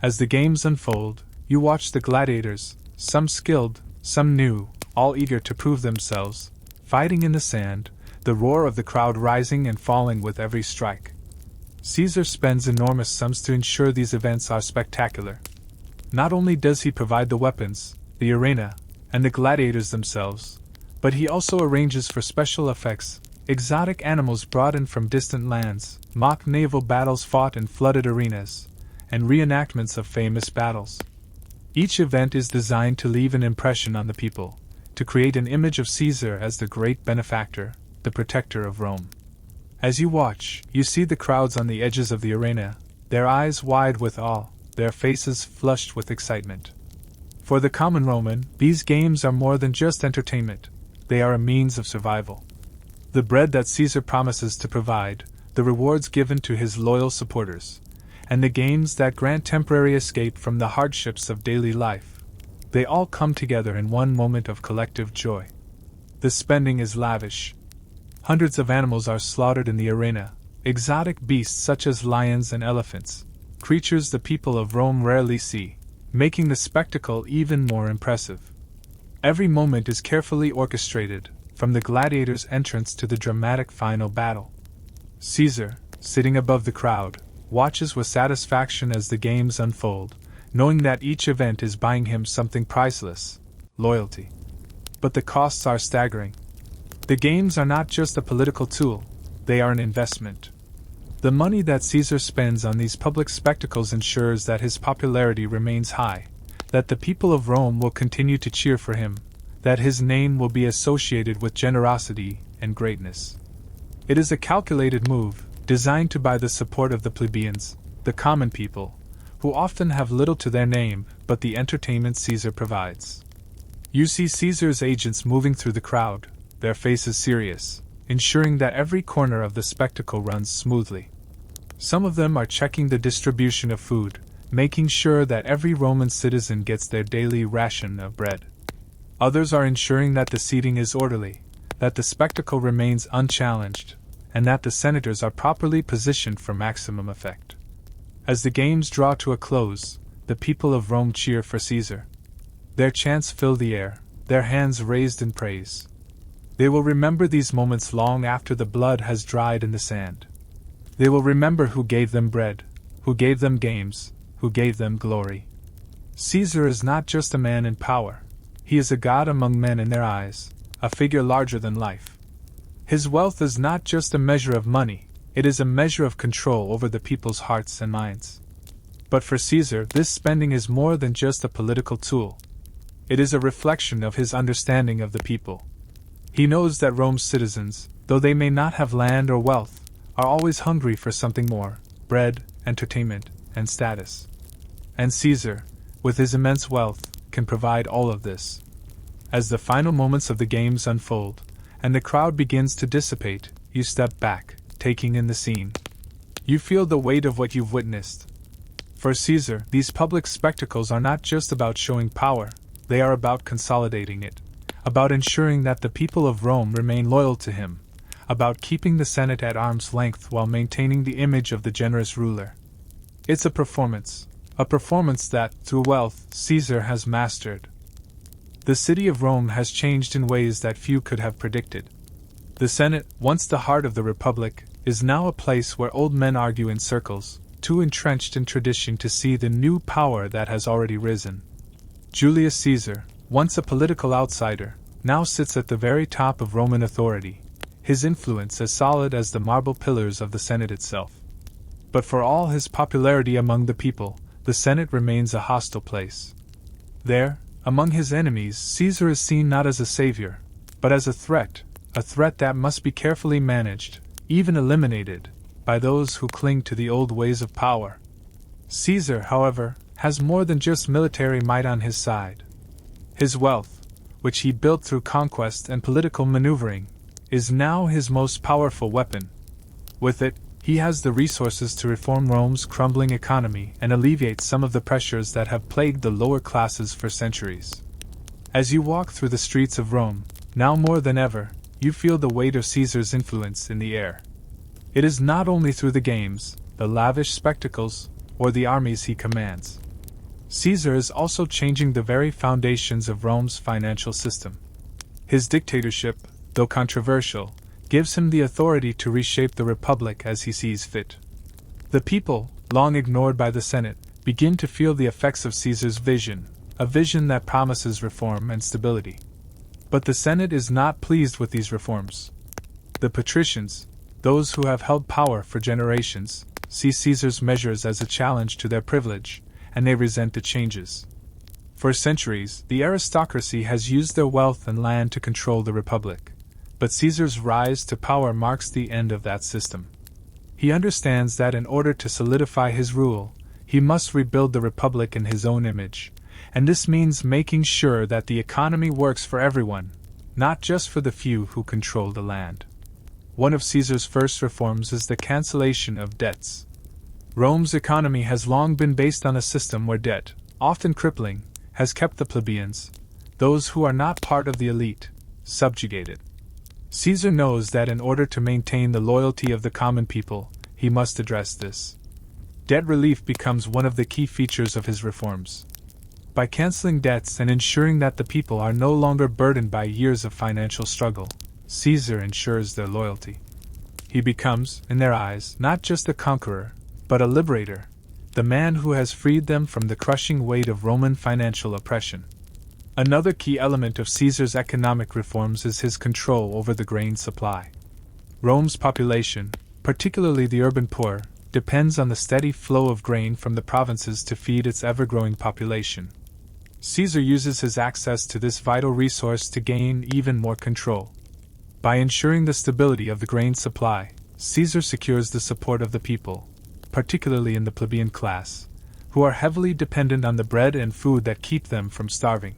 As the games unfold, you watch the gladiators, some skilled, some new, all eager to prove themselves, fighting in the sand, the roar of the crowd rising and falling with every strike. Caesar spends enormous sums to ensure these events are spectacular. Not only does he provide the weapons, the arena, and the gladiators themselves, but he also arranges for special effects, exotic animals brought in from distant lands, mock naval battles fought in flooded arenas, and reenactments of famous battles. Each event is designed to leave an impression on the people, to create an image of Caesar as the great benefactor, the protector of Rome. As you watch, you see the crowds on the edges of the arena, their eyes wide with awe, their faces flushed with excitement. For the common Roman, these games are more than just entertainment, they are a means of survival. The bread that Caesar promises to provide, the rewards given to his loyal supporters, and the games that grant temporary escape from the hardships of daily life, they all come together in one moment of collective joy. The spending is lavish. Hundreds of animals are slaughtered in the arena, exotic beasts such as lions and elephants, creatures the people of Rome rarely see, making the spectacle even more impressive. Every moment is carefully orchestrated, from the gladiators' entrance to the dramatic final battle. Caesar, sitting above the crowd, watches with satisfaction as the games unfold, knowing that each event is buying him something priceless: loyalty. But the costs are staggering. The games are not just a political tool, they are an investment. The money that Caesar spends on these public spectacles ensures that his popularity remains high, that the people of Rome will continue to cheer for him, that his name will be associated with generosity and greatness. It is a calculated move, designed to buy the support of the plebeians, the common people, who often have little to their name but the entertainment Caesar provides. You see Caesar's agents moving through the crowd, their faces serious, ensuring that every corner of the spectacle runs smoothly. Some of them are checking the distribution of food, making sure that every Roman citizen gets their daily ration of bread. Others are ensuring that the seating is orderly, that the spectacle remains unchallenged, and that the senators are properly positioned for maximum effect. As the games draw to a close, the people of Rome cheer for Caesar. Their chants fill the air, their hands raised in praise. They will remember these moments long after the blood has dried in the sand. They will remember who gave them bread, who gave them games, who gave them glory. Caesar is not just a man in power. He is a god among men in their eyes, a figure larger than life. His wealth is not just a measure of money, it is a measure of control over the people's hearts and minds. But for Caesar, this spending is more than just a political tool. It is a reflection of his understanding of the people. He knows that Rome's citizens, though they may not have land or wealth, are always hungry for something more: bread, entertainment, and status. And Caesar, with his immense wealth, can provide all of this. As the final moments of the games unfold, and the crowd begins to dissipate, you step back, taking in the scene. You feel the weight of what you've witnessed. For Caesar, these public spectacles are not just about showing power, they are about consolidating it, about ensuring that the people of Rome remain loyal to him, about keeping the Senate at arm's length while maintaining the image of the generous ruler. It's a performance that, through wealth, Caesar has mastered. The city of Rome has changed in ways that few could have predicted. The Senate, once the heart of the Republic, is now a place where old men argue in circles, too entrenched in tradition to see the new power that has already risen. Julius Caesar, once a political outsider, now sits at the very top of Roman authority, his influence as solid as the marble pillars of the Senate itself. But for all his popularity among the people, the Senate remains a hostile place. There, among his enemies, Caesar is seen not as a savior, but as a threat that must be carefully managed, even eliminated, by those who cling to the old ways of power. Caesar, however, has more than just military might on his side. His wealth, which he built through conquest and political maneuvering, is now his most powerful weapon. With it, he has the resources to reform Rome's crumbling economy and alleviate some of the pressures that have plagued the lower classes for centuries. As you walk through the streets of Rome, now more than ever, you feel the weight of Caesar's influence in the air. It is not only through the games, the lavish spectacles, or the armies he commands. Caesar is also changing the very foundations of Rome's financial system. His dictatorship, though controversial, gives him the authority to reshape the Republic as he sees fit. The people, long ignored by the Senate, begin to feel the effects of Caesar's vision, a vision that promises reform and stability. But the Senate is not pleased with these reforms. The patricians, those who have held power for generations, see Caesar's measures as a challenge to their privilege, and they resent the changes. For centuries, the aristocracy has used their wealth and land to control the Republic. But Caesar's rise to power marks the end of that system. He understands that in order to solidify his rule, he must rebuild the Republic in his own image, and this means making sure that the economy works for everyone, not just for the few who control the land. One of Caesar's first reforms is the cancellation of debts. Rome's economy has long been based on a system where debt, often crippling, has kept the plebeians, those who are not part of the elite, subjugated. Caesar knows that in order to maintain the loyalty of the common people, he must address this. Debt relief becomes one of the key features of his reforms. By canceling debts and ensuring that the people are no longer burdened by years of financial struggle, Caesar ensures their loyalty. He becomes, in their eyes, not just a conqueror, but a liberator, the man who has freed them from the crushing weight of Roman financial oppression. Another key element of Caesar's economic reforms is his control over the grain supply. Rome's population, particularly the urban poor, depends on the steady flow of grain from the provinces to feed its ever-growing population. Caesar uses his access to this vital resource to gain even more control. By ensuring the stability of the grain supply, Caesar secures the support of the people, particularly in the plebeian class, who are heavily dependent on the bread and food that keep them from starving.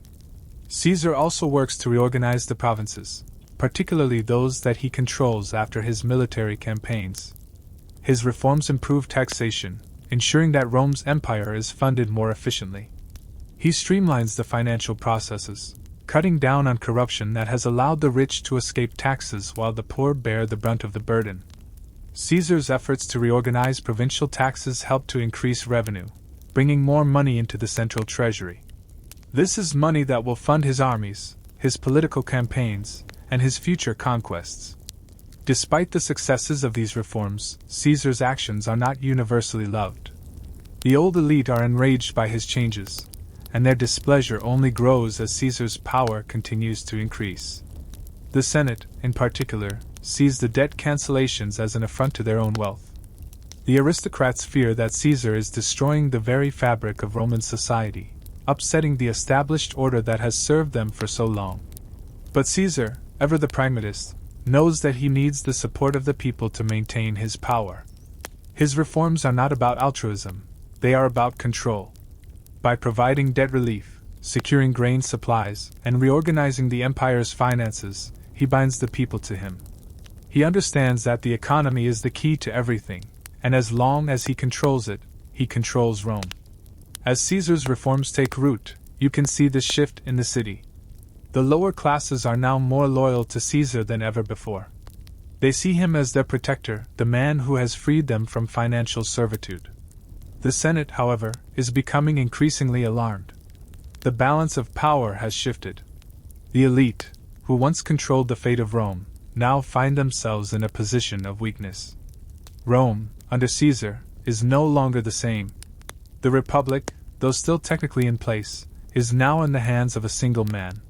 Caesar also works to reorganize the provinces, particularly those that he controls after his military campaigns. His reforms improve taxation, ensuring that Rome's empire is funded more efficiently. He streamlines the financial processes, cutting down on corruption that has allowed the rich to escape taxes while the poor bear the brunt of the burden. Caesar's efforts to reorganize provincial taxes help to increase revenue, bringing more money into the central treasury. This is money that will fund his armies, his political campaigns, and his future conquests. Despite the successes of these reforms, Caesar's actions are not universally loved. The old elite are enraged by his changes, and their displeasure only grows as Caesar's power continues to increase. The Senate, in particular, sees the debt cancellations as an affront to their own wealth. The aristocrats fear that Caesar is destroying the very fabric of Roman society, upsetting the established order that has served them for so long. But Caesar, ever the pragmatist, knows that he needs the support of the people to maintain his power. His reforms are not about altruism, they are about control. By providing debt relief, securing grain supplies, and reorganizing the empire's finances, he binds the people to him. He understands that the economy is the key to everything, and as long as he controls it, he controls Rome. As Caesar's reforms take root, you can see this shift in the city. The lower classes are now more loyal to Caesar than ever before. They see him as their protector, the man who has freed them from financial servitude. The Senate, however, is becoming increasingly alarmed. The balance of power has shifted. The elite, who once controlled the fate of Rome, now find themselves in a position of weakness. Rome, under Caesar, is no longer the same. The Republic, though still technically in place, is now in the hands of a single man.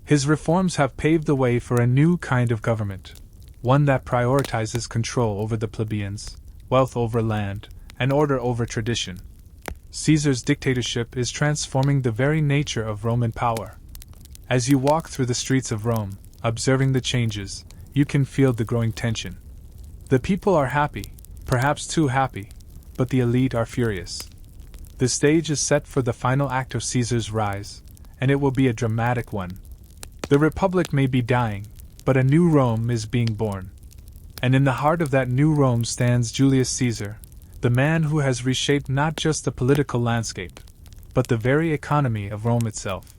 His reforms have paved the way for a new kind of government, one that prioritizes control over the plebeians, wealth over land, and order over tradition. Caesar's dictatorship is transforming the very nature of Roman power. As you walk through the streets of Rome, observing the changes, you can feel the growing tension. The people are happy, perhaps too happy, but the elite are furious. The stage is set for the final act of Caesar's rise, and it will be a dramatic one. The Republic may be dying, but a new Rome is being born. And in the heart of that new Rome stands Julius Caesar, the man who has reshaped not just the political landscape, but the very economy of Rome itself.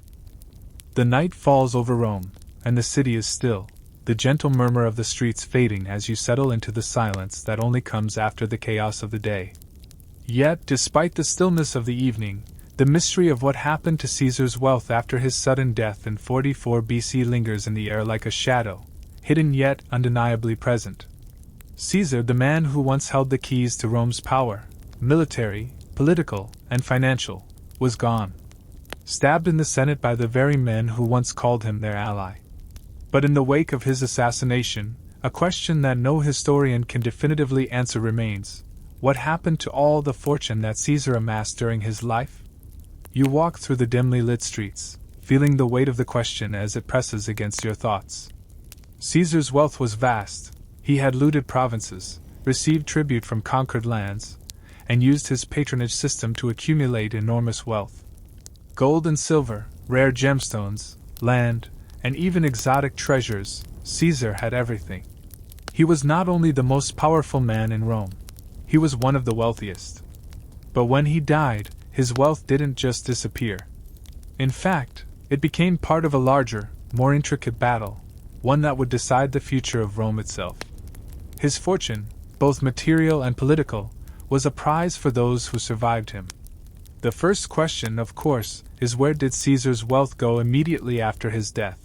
The night falls over Rome, and the city is still, the gentle murmur of the streets fading as you settle into the silence that only comes after the chaos of the day. Yet, despite the stillness of the evening, the mystery of what happened to Caesar's wealth after his sudden death in 44 BC lingers in the air like a shadow, hidden yet undeniably present. Caesar, the man who once held the keys to Rome's power, military, political, and financial, was gone. Stabbed in the Senate by the very men who once called him their ally. But in the wake of his assassination, a question that no historian can definitively answer remains: what happened to all the fortune that Caesar amassed during his life? You walk through the dimly lit streets, feeling the weight of the question as it presses against your thoughts. Caesar's wealth was vast. He had looted provinces, received tribute from conquered lands, and used his patronage system to accumulate enormous wealth. Gold and silver, rare gemstones, land, and even exotic treasures, Caesar had everything. He was not only the most powerful man in Rome, he was one of the wealthiest. But when he died, his wealth didn't just disappear. In fact, it became part of a larger, more intricate battle, one that would decide the future of Rome itself. His fortune, both material and political, was a prize for those who survived him. The first question, of course, is where did Caesar's wealth go immediately after his death?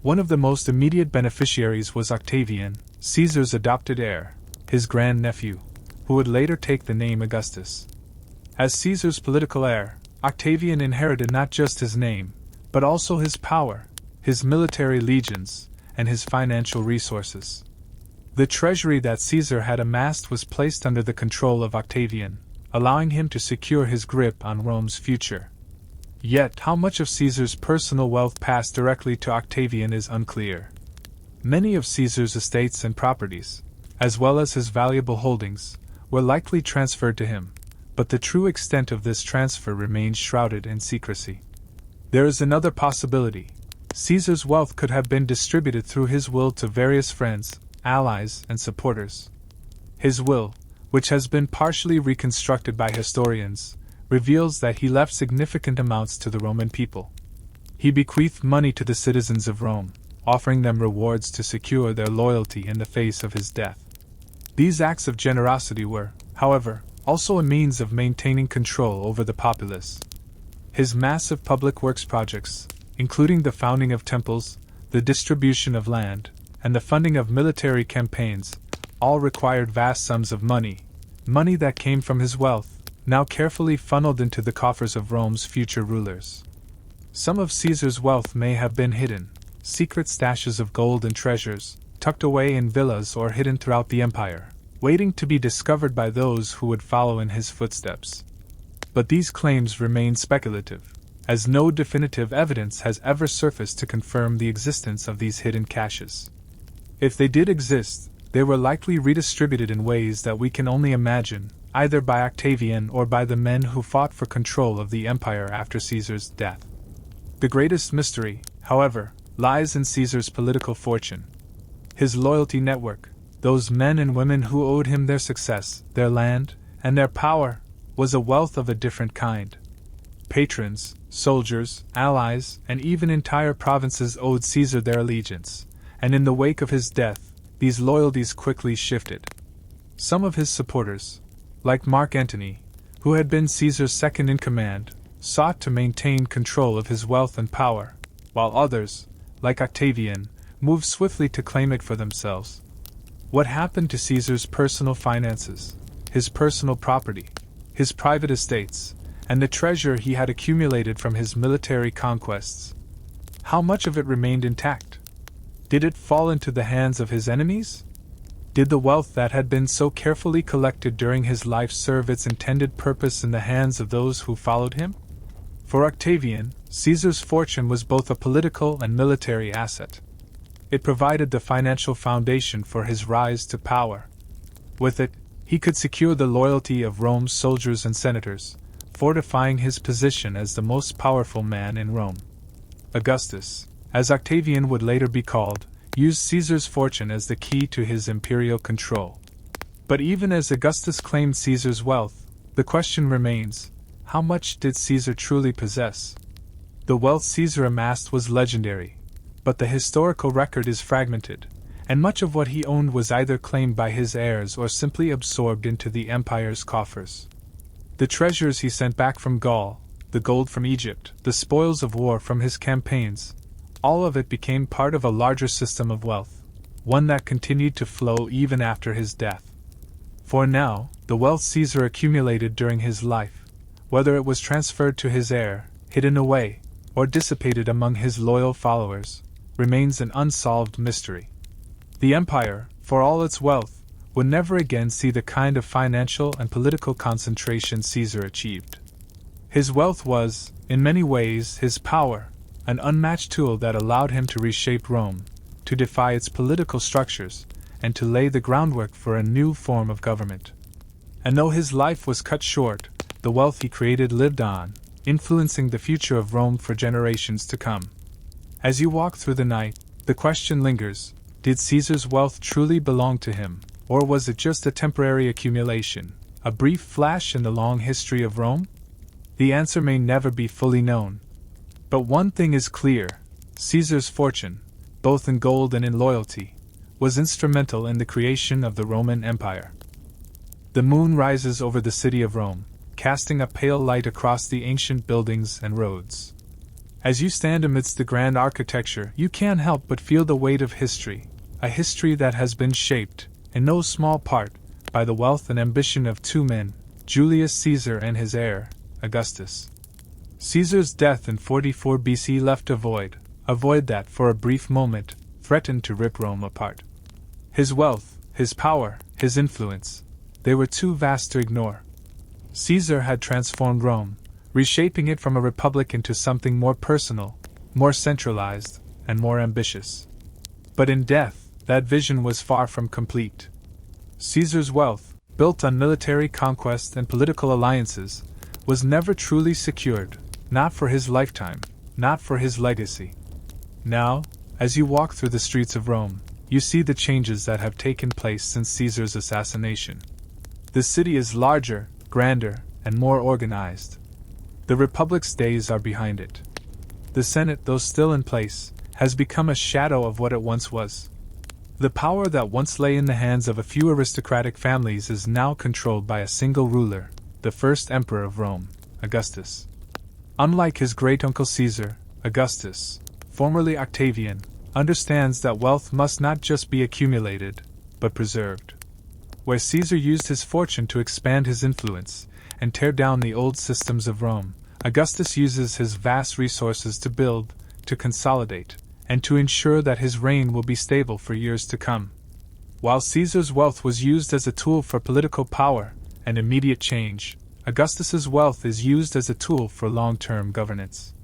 One of the most immediate beneficiaries was Octavian, Caesar's adopted heir, his grandnephew, who would later take the name Augustus. As Caesar's political heir, Octavian inherited not just his name, but also his power, his military legions, and his financial resources. The treasury that Caesar had amassed was placed under the control of Octavian, allowing him to secure his grip on Rome's future. Yet, how much of Caesar's personal wealth passed directly to Octavian is unclear. Many of Caesar's estates and properties, as well as his valuable holdings, were likely transferred to him, but the true extent of this transfer remains shrouded in secrecy. There is another possibility. Caesar's wealth could have been distributed through his will to various friends, allies, and supporters. His will, which has been partially reconstructed by historians, reveals that he left significant amounts to the Roman people. He bequeathed money to the citizens of Rome, offering them rewards to secure their loyalty in the face of his death. These acts of generosity were, however, also a means of maintaining control over the populace. His massive public works projects, including the founding of temples, the distribution of land, and the funding of military campaigns, all required vast sums of money that came from his wealth, now carefully funneled into the coffers of Rome's future rulers. Some of Caesar's wealth may have been hidden, secret stashes of gold and treasures, tucked away in villas or hidden throughout the empire, waiting to be discovered by those who would follow in his footsteps. But these claims remain speculative, as no definitive evidence has ever surfaced to confirm the existence of these hidden caches. If they did exist, they were likely redistributed in ways that we can only imagine, either by Octavian or by the men who fought for control of the empire after Caesar's death. The greatest mystery, however, lies in Caesar's political fortune. His loyalty network, those men and women who owed him their success, their land, and their power, was a wealth of a different kind. Patrons, soldiers, allies, and even entire provinces owed Caesar their allegiance, and in the wake of his death, these loyalties quickly shifted. Some of his supporters, like Mark Antony, who had been Caesar's second-in-command, sought to maintain control of his wealth and power, while others, like Octavian, moved swiftly to claim it for themselves. What happened to Caesar's personal finances, his personal property, his private estates, and the treasure he had accumulated from his military conquests? How much of it remained intact? Did it fall into the hands of his enemies? Did the wealth that had been so carefully collected during his life serve its intended purpose in the hands of those who followed him? For Octavian, Caesar's fortune was both a political and military asset. It provided the financial foundation for his rise to power. With it, he could secure the loyalty of Rome's soldiers and senators, fortifying his position as the most powerful man in Rome. Augustus, as Octavian would later be called, used Caesar's fortune as the key to his imperial control. But even as Augustus claimed Caesar's wealth, the question remains, how much did Caesar truly possess? The wealth Caesar amassed was legendary, but the historical record is fragmented, and much of what he owned was either claimed by his heirs or simply absorbed into the empire's coffers. The treasures he sent back from Gaul, the gold from Egypt, the spoils of war from his campaigns, all of it became part of a larger system of wealth, one that continued to flow even after his death. For now, the wealth Caesar accumulated during his life, whether it was transferred to his heir, hidden away, or dissipated among his loyal followers, remains an unsolved mystery. The empire, for all its wealth, would never again see the kind of financial and political concentration Caesar achieved. His wealth was, in many ways, his power, an unmatched tool that allowed him to reshape Rome, to defy its political structures, and to lay the groundwork for a new form of government. And though his life was cut short, the wealth he created lived on, influencing the future of Rome for generations to come. As you walk through the night, the question lingers, did Caesar's wealth truly belong to him, or was it just a temporary accumulation, a brief flash in the long history of Rome? The answer may never be fully known. But one thing is clear, Caesar's fortune, both in gold and in loyalty, was instrumental in the creation of the Roman Empire. The moon rises over the city of Rome, casting a pale light across the ancient buildings and roads. As you stand amidst the grand architecture, you can't help but feel the weight of history, a history that has been shaped, in no small part, by the wealth and ambition of two men, Julius Caesar and his heir, Augustus. Caesar's death in 44 BC left a void that, for a brief moment, threatened to rip Rome apart. His wealth, his power, his influence, they were too vast to ignore. Caesar had transformed Rome, reshaping it from a republic into something more personal, more centralized, and more ambitious. But in death, that vision was far from complete. Caesar's wealth, built on military conquest and political alliances, was never truly secured, not for his lifetime, not for his legacy. Now, as you walk through the streets of Rome, you see the changes that have taken place since Caesar's assassination. The city is larger, grander, and more organized. The Republic's days are behind it. The Senate, though still in place, has become a shadow of what it once was. The power that once lay in the hands of a few aristocratic families is now controlled by a single ruler, the first emperor of Rome, Augustus. Unlike his great-uncle Caesar, Augustus, formerly Octavian, understands that wealth must not just be accumulated, but preserved. Where Caesar used his fortune to expand his influence and tear down the old systems of Rome, Augustus uses his vast resources to build, to consolidate, and to ensure that his reign will be stable for years to come. While Caesar's wealth was used as a tool for political power and immediate change, Augustus's wealth is used as a tool for long-term governance.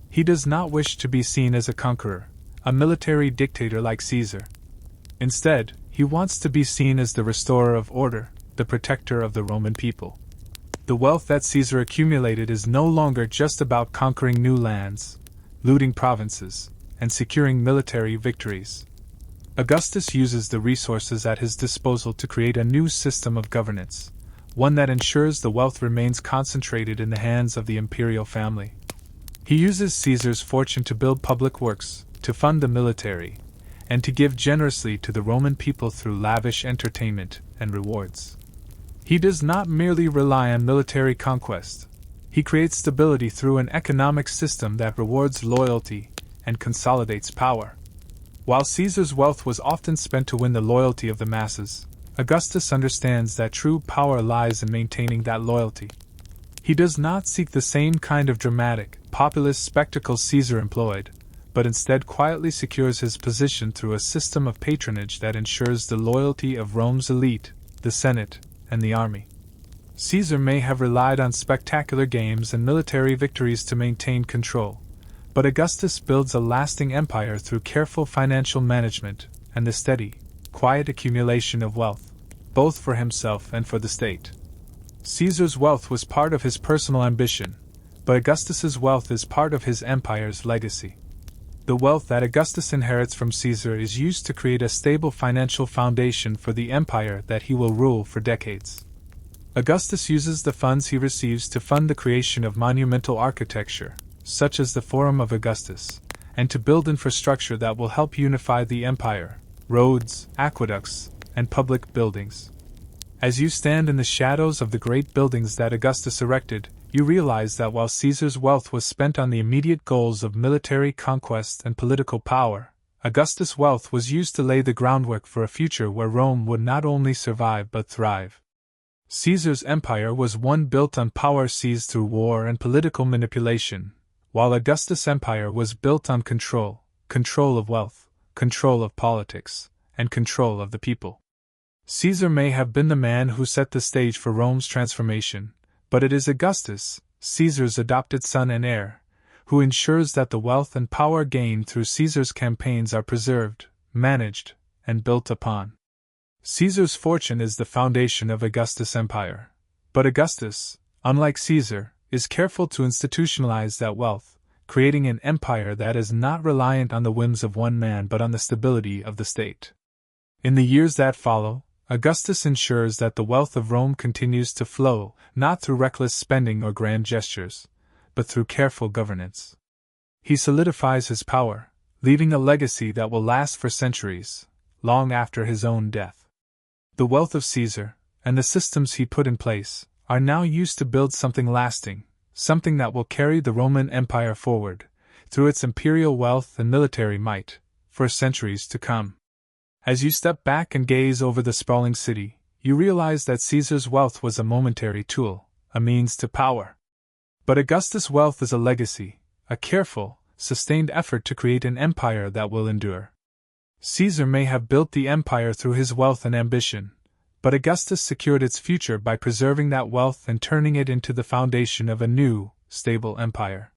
He does not wish to be seen as a conqueror, a military dictator like Caesar. Instead, he wants to be seen as the restorer of order, the protector of the Roman people. The wealth that Caesar accumulated is no longer just about conquering new lands, looting provinces, and securing military victories. Augustus uses the resources at his disposal to create a new system of governance, one that ensures the wealth remains concentrated in the hands of the imperial family. He uses Caesar's fortune to build public works, to fund the military, and to give generously to the Roman people through lavish entertainment and rewards. He does not merely rely on military conquest. He creates stability through an economic system that rewards loyalty and consolidates power. While Caesar's wealth was often spent to win the loyalty of the masses, Augustus understands that true power lies in maintaining that loyalty. He does not seek the same kind of dramatic, populist spectacle Caesar employed, but instead quietly secures his position through a system of patronage that ensures the loyalty of Rome's elite, the Senate, and the army. Caesar may have relied on spectacular games and military victories to maintain control, but Augustus builds a lasting empire through careful financial management and the steady, quiet accumulation of wealth, both for himself and for the state. Caesar's wealth was part of his personal ambition, but Augustus's wealth is part of his empire's legacy. The wealth that Augustus inherits from Caesar is used to create a stable financial foundation for the empire that he will rule for decades. Augustus uses the funds he receives to fund the creation of monumental architecture, such as the Forum of Augustus, and to build infrastructure that will help unify the empire, roads, aqueducts, and public buildings. As you stand in the shadows of the great buildings that Augustus erected, you realize that while Caesar's wealth was spent on the immediate goals of military conquest and political power, Augustus' wealth was used to lay the groundwork for a future where Rome would not only survive but thrive. Caesar's empire was one built on power seized through war and political manipulation, while Augustus' empire was built on control of wealth, control of politics, and control of the people. Caesar may have been the man who set the stage for Rome's transformation, but it is Augustus, Caesar's adopted son and heir, who ensures that the wealth and power gained through Caesar's campaigns are preserved, managed, and built upon. Caesar's fortune is the foundation of Augustus' empire, but Augustus, unlike Caesar, is careful to institutionalize that wealth, creating an empire that is not reliant on the whims of one man but on the stability of the state. In the years that follow, Augustus ensures that the wealth of Rome continues to flow, not through reckless spending or grand gestures, but through careful governance. He solidifies his power, leaving a legacy that will last for centuries, long after his own death. The wealth of Caesar, and the systems he put in place, are now used to build something lasting, something that will carry the Roman Empire forward, through its imperial wealth and military might, for centuries to come. As you step back and gaze over the sprawling city, you realize that Caesar's wealth was a momentary tool, a means to power. But Augustus' wealth is a legacy, a careful, sustained effort to create an empire that will endure. Caesar may have built the empire through his wealth and ambition, but Augustus secured its future by preserving that wealth and turning it into the foundation of a new, stable empire.